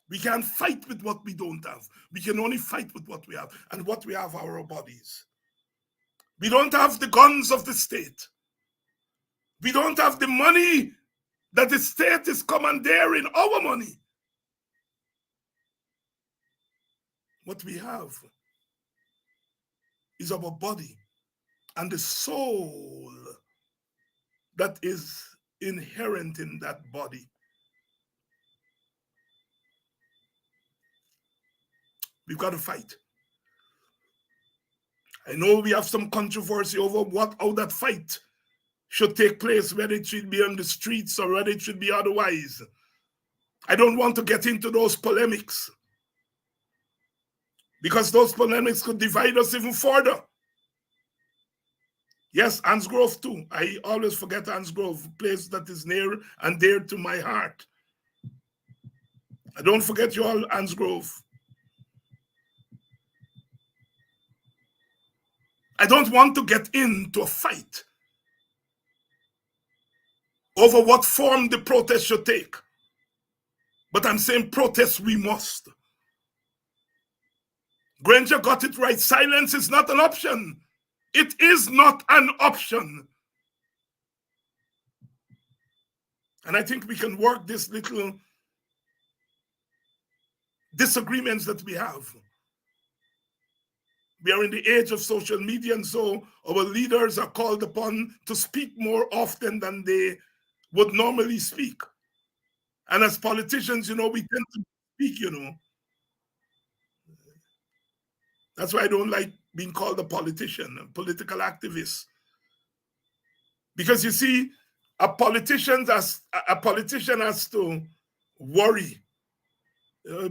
We can't fight with what we don't have. We can only fight with what we have. And what we have are our bodies. We don't have the guns of the state. We don't have the money that the state is commandeering, our money. What we have is our body and the soul that is inherent in that body. We've got to fight. I know we have some controversy over how that fight should take place, whether it should be on the streets or whether it should be otherwise. I don't want to get into those polemics, because those polemics could divide us even further. Yes, Ansgrove too. I always forget Ansgrove, a place that is near and dear to my heart. I don't forget you all, Ansgrove. I don't want to get into a fight over what form the protest should take. But I'm saying protest we must. Granger got it right. Silence is not an option. It is not an option. And I think we can work these little disagreements that we have. We are in the age of social media, and so our leaders are called upon to speak more often than they would normally speak. And as politicians, we tend to speak, That's why I don't like being called a politician, a political activist. Because you see, a politician has to worry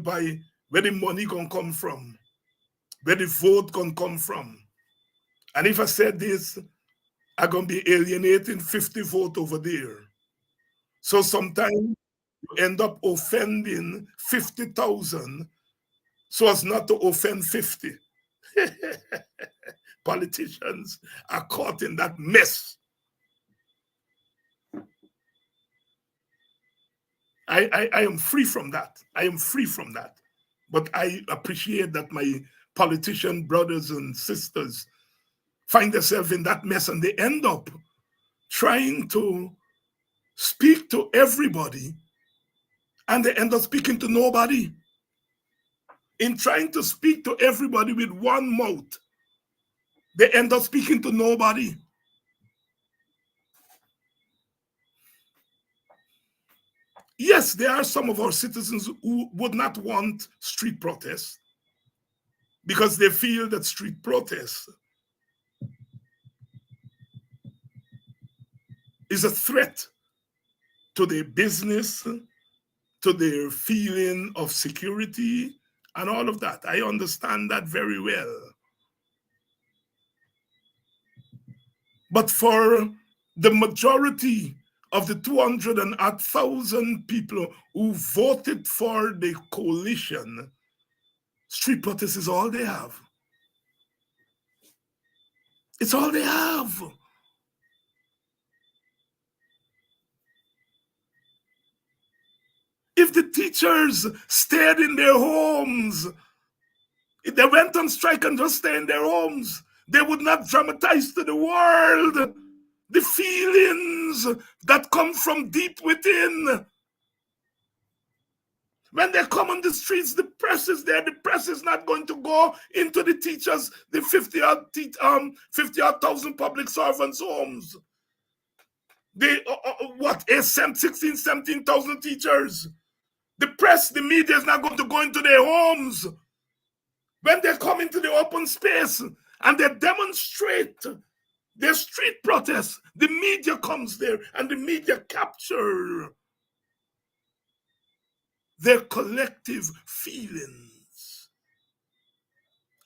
by where the money can come from, where the vote can come from. And if I said this, I'm going to be alienating 50 votes over there. So sometimes you end up offending 50,000 so as not to offend 50. Politicians are caught in that mess. I am free from that. I am free from that. But I appreciate that my politician brothers and sisters find themselves in that mess, and they end up trying to speak to everybody, and they end up speaking to nobody. In trying to speak to everybody with one mouth, they end up speaking to nobody. Yes, there are some of our citizens who would not want street protests because they feel that street protests is a threat to their business, to their feeling of security, and all of that. I understand that very well. But for the majority of the 200,000 people who voted for the coalition, street protest is all they have. It's all they have. If the teachers stayed in their homes, if they went on strike and just stay in their homes, they would not dramatize to the world the feelings that come from deep within. When they come on the streets, the press is there. The press is not going to go into the teachers, the 50,000 public servants' homes. They, 16, 17,000 teachers. The press, the media is not going to go into their homes. When they come into the open space and they demonstrate their street protests, the media comes there and the media capture their collective feelings.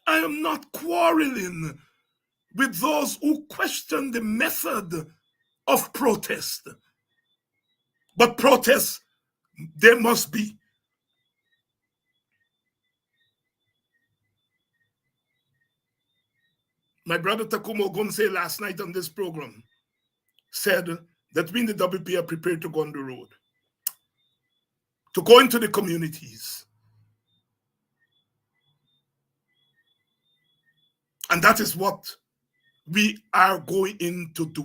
I am not quarreling with those who question the method of protest. But protests, there must be. My brother Takumo Gonse last night on this program said that we in the WP are prepared to go on the road, to go into the communities. And that is what we are going in to do.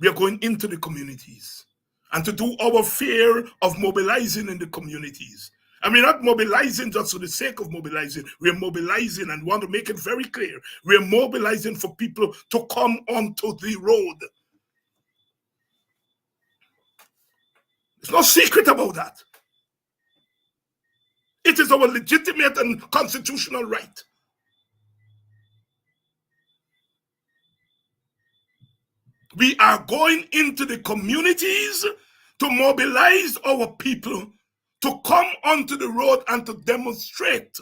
We are going into the communities and to do our fair of mobilizing in the communities. And we're not mobilizing just for the sake of mobilizing. We're mobilizing, and want to make it very clear, we're mobilizing for people to come onto the road. There's no secret about that. It is our legitimate and constitutional right. We are going into the communities to mobilize our people to come onto the road and to demonstrate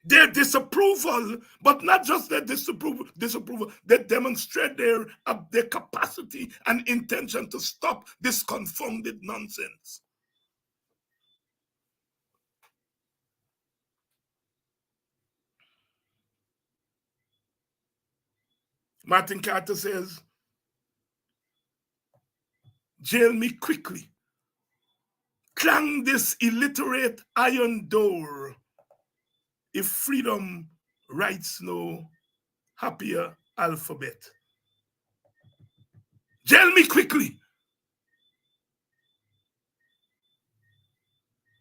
their disapproval, but not just their disapproval, they demonstrate their capacity and intention to stop this confounded nonsense. Martin Carter says, jail me quickly, clang this illiterate iron door, if freedom writes no happier alphabet. Jail me quickly,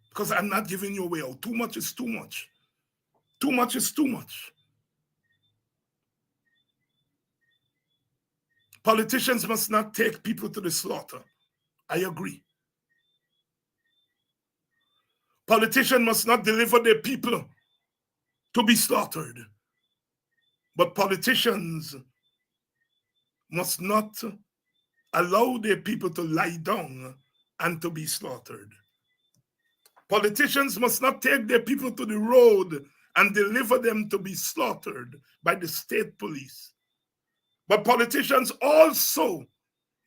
because I'm not giving you a way out. Too much is too much. Too much is too much. Politicians must not take people to the slaughter. I agree. Politicians must not deliver their people to be slaughtered. But politicians must not allow their people to lie down and to be slaughtered. Politicians must not take their people to the road and deliver them to be slaughtered by the state police. But politicians also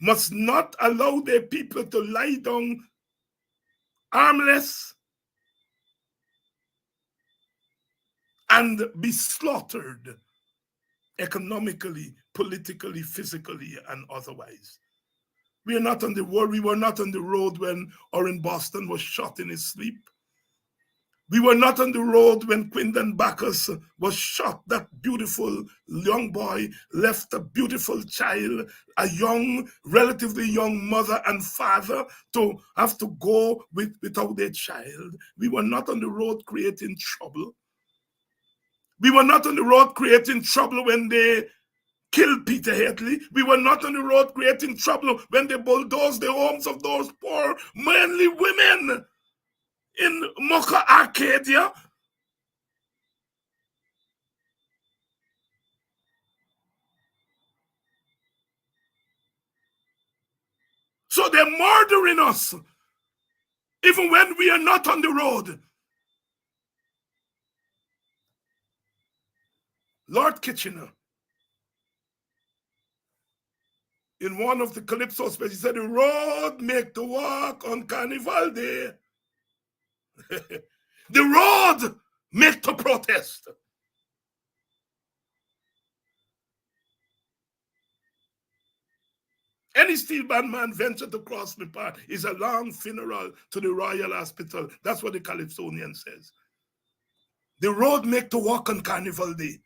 must not allow their people to lie down armless and be slaughtered economically, politically, physically, and otherwise. We were not on the road when Orrin Boston was shot in his sleep. We were not on the road when Quindon Bacchus was shot. That beautiful young boy left a beautiful child, a young, relatively young mother and father to have to go without their child. We were not on the road creating trouble. We were not on the road creating trouble when they killed Peter Headley. We were not on the road creating trouble when they bulldozed the homes of those poor, mainly women in Mocha, Arcadia. So they're murdering us, even when we are not on the road. Lord Kitchener, in one of the Calypso speeches, he said, the road make the walk on Carnival Day. The road make the protest. Any steel band man venture to cross the path is a long funeral to the Royal Hospital. That's what the Calypsonian says. The road make to walk on Carnival Day.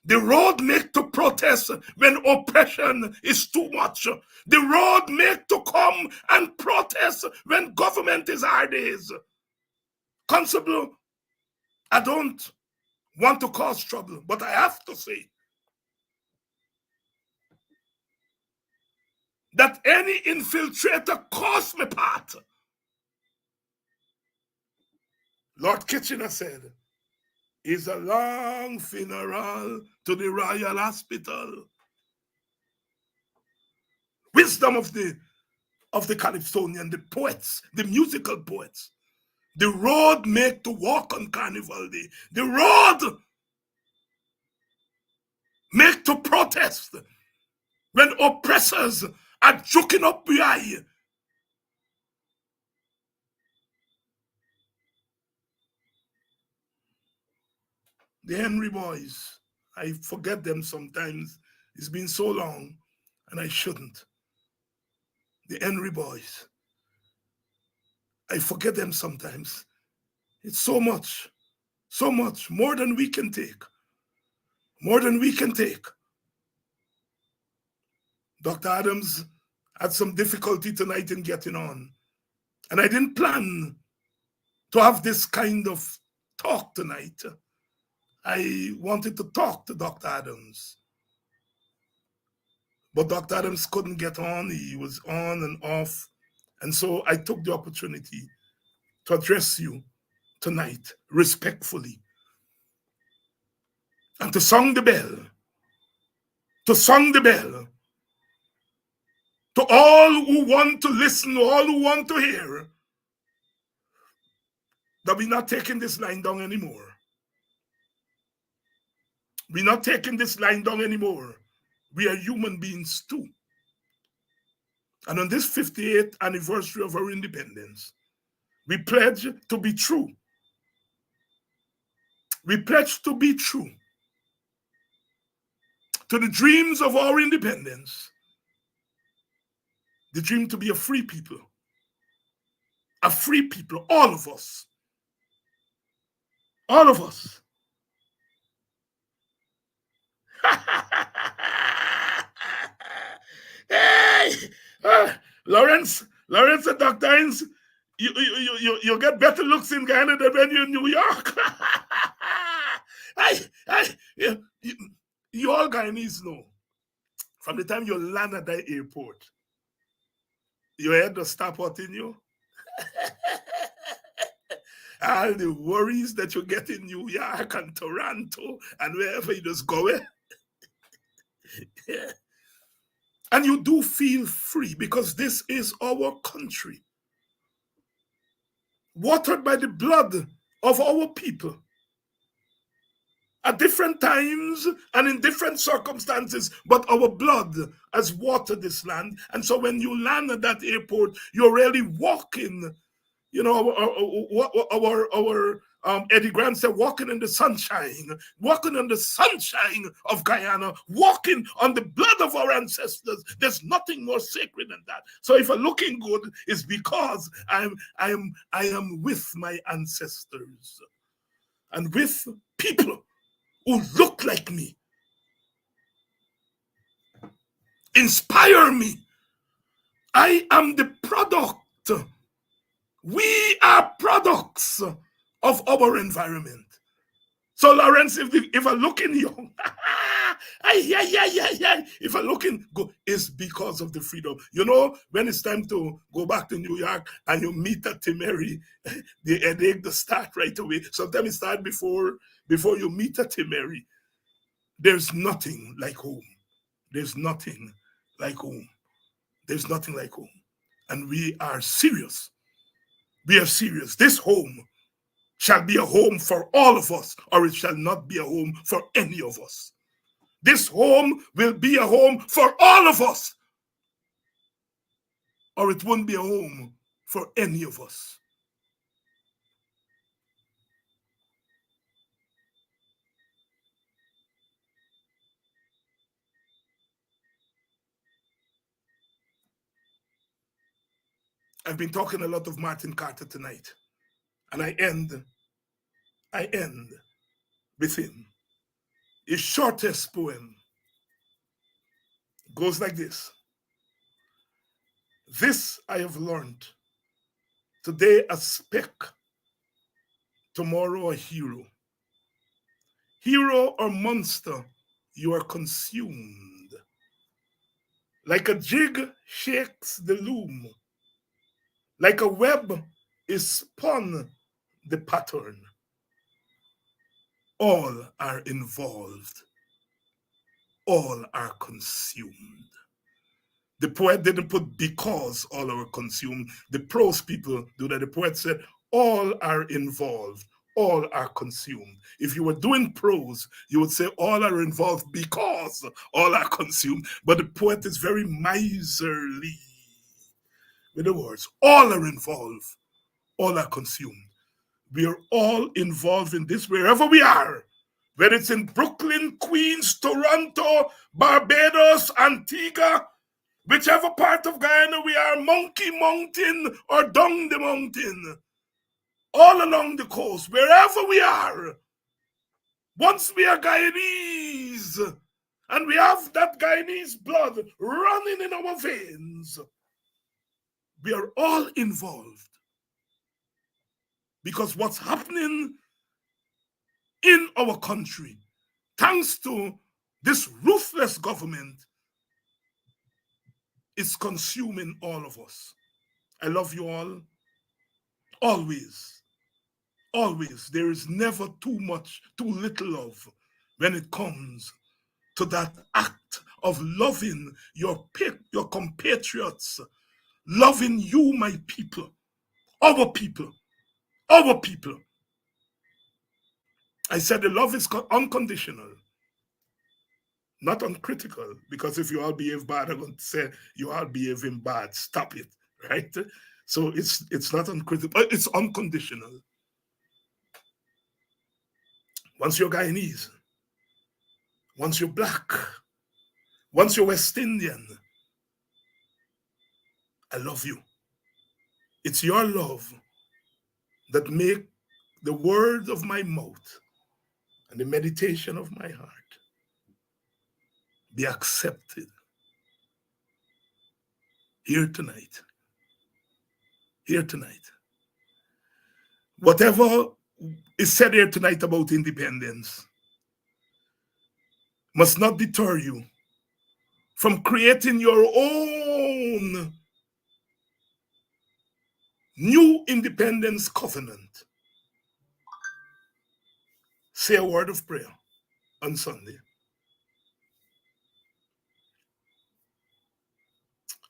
The road make to protest when oppression is too much. The road make to come and protest when government is hard days. Constable, I don't want to cause trouble, but I have to say that any infiltrator cross my path. Lord Kitchener said, is a long funeral to the Royal Hospital. Wisdom of the Calypsonian, the poets, the musical poets. The road make to walk on Carnival Day. The road make to protest when oppressors are joking up the eye. The Henry boys. I forget them sometimes. It's been so long, and I shouldn't. The Henry boys. I forget them sometimes. It's so much, more than we can take. More than we can take. Dr. Adams had some difficulty tonight in getting on. And I didn't plan to have this kind of talk tonight. I wanted to talk to Dr. Adams. But Dr. Adams couldn't get on. He was on and off. And so I took the opportunity to address you tonight respectfully and to sound the bell. To sound the bell. To all who want to listen, all who want to hear, that we're not taking this line down anymore. We're not taking this line down anymore. We are human beings too. And on this 58th anniversary of our independence, we pledge to be true. We pledge to be true to the dreams of our independence. The dream to be a free people. A free people, all of us. All of us. Hey! Lawrence and Dr. Hines, you get better looks in Ghana than when you're in New York. You all Guyanese know, from the time you land at the airport, your head does stop hurting you. All the worries that you get in New York and Toronto and wherever you just go. Yeah. And you do feel free because this is our country, watered by the blood of our people. At different times and in different circumstances, but our blood has watered this land. And so when you land at that airport, you're really walking, you know, our Eddie Grant said, walking in the sunshine of Guyana, walking on the blood of our ancestors. There's nothing more sacred than that. So if I'm looking good, it's because I am with my ancestors and with people who look like me, inspire me. I am the product. We are products of our environment. So Lawrence, if I'm looking young, if I'm looking good, it's because of the freedom. You know, when it's time to go back to New York and you meet at Timeri, the headache to start right away. Sometimes it starts before you meet at Timeri. There's nothing like home. There's nothing like home. There's nothing like home. And we are serious. We are serious. This home shall be a home for all of us, or it shall not be a home for any of us. This home will be a home for all of us, or it won't be a home for any of us. I've been talking a lot of Martin Carter tonight, and I end with him. His shortest poem goes like this. This I have learned. Today a speck, tomorrow a hero. Hero or monster, you are consumed. Like a jig shakes the loom. Like a web is spun the pattern. All are involved. All are consumed. The poet didn't put because all are consumed. The prose people do that. The poet said all are involved. All are consumed. If you were doing prose, you would say all are involved because all are consumed. But the poet is very miserly with the words. All are involved. All are consumed. We are all involved in this wherever we are. whether it's in Brooklyn, Queens, Toronto, Barbados, Antigua, whichever part of Guyana we are, Monkey Mountain or down the mountain, all along the coast, wherever we are, once we are Guyanese and we have that Guyanese blood running in our veins, we are all involved. Because what's happening in our country, thanks to this ruthless government, is consuming all of us. I love you all. Always. Always. There is never too much, too little love when it comes to that act of loving your compatriots, loving you, my people, our people, our people. I said the love is unconditional, not uncritical, because if you all behave bad, I'm going to say you are behaving bad. Stop it, right? So it's not uncritical, it's unconditional. Once you're Guyanese, once you're black, once you're West Indian, I love you. It's your love that make the words of my mouth and the meditation of my heart be accepted here tonight. Here tonight. Whatever is said here tonight about independence must not deter you from creating your own new independence covenant. Say a word of prayer on Sunday.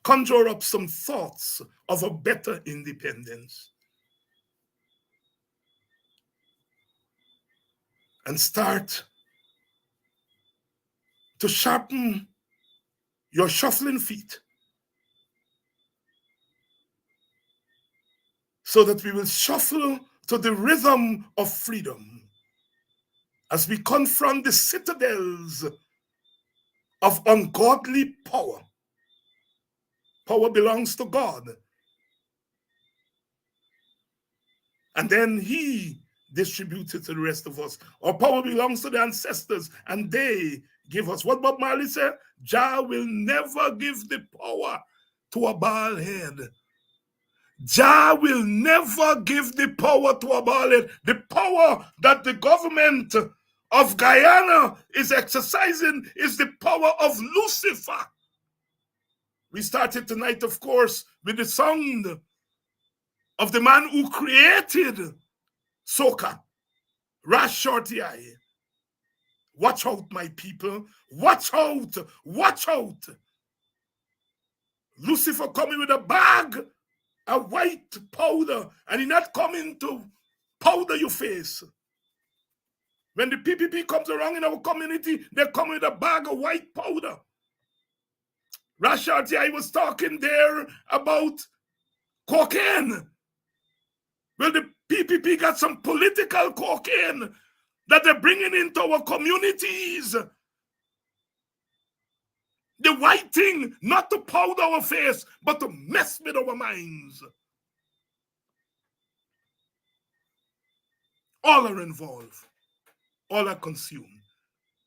Conjure up some thoughts of a better independence. And start to sharpen your shuffling feet so that we will shuffle to the rhythm of freedom as we confront the citadels of ungodly power. Power belongs to God. And then he distributes it to the rest of us. Our power belongs to the ancestors, and they give us. What Bob Marley said? Jah will never give the power to a bald head. Jah will never give the power to a bald head. The power that the government of Guyana is exercising is the power of Lucifer. We started tonight, of course, with the sound of the man who created soca, Ras Shorty Eye. Watch out, my people. Watch out. Watch out. Lucifer coming with a bag of white powder, and he's not coming to powder your face. When the PPP comes around in our community, they come with a bag of white powder. Ras Shorty Eye was talking there about cocaine. Well, the PPP got some political cocaine that they're bringing into our communities. The white thing, not to powder our face, but to mess with our minds. All are involved. All are consumed.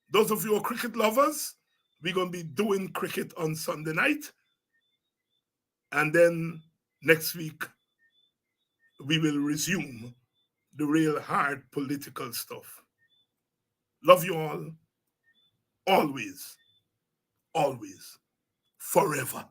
Those of you who are cricket lovers, we're going to be doing cricket on Sunday night. And then next week, we will resume the real hard political stuff. Love you all. Always. Always. Forever.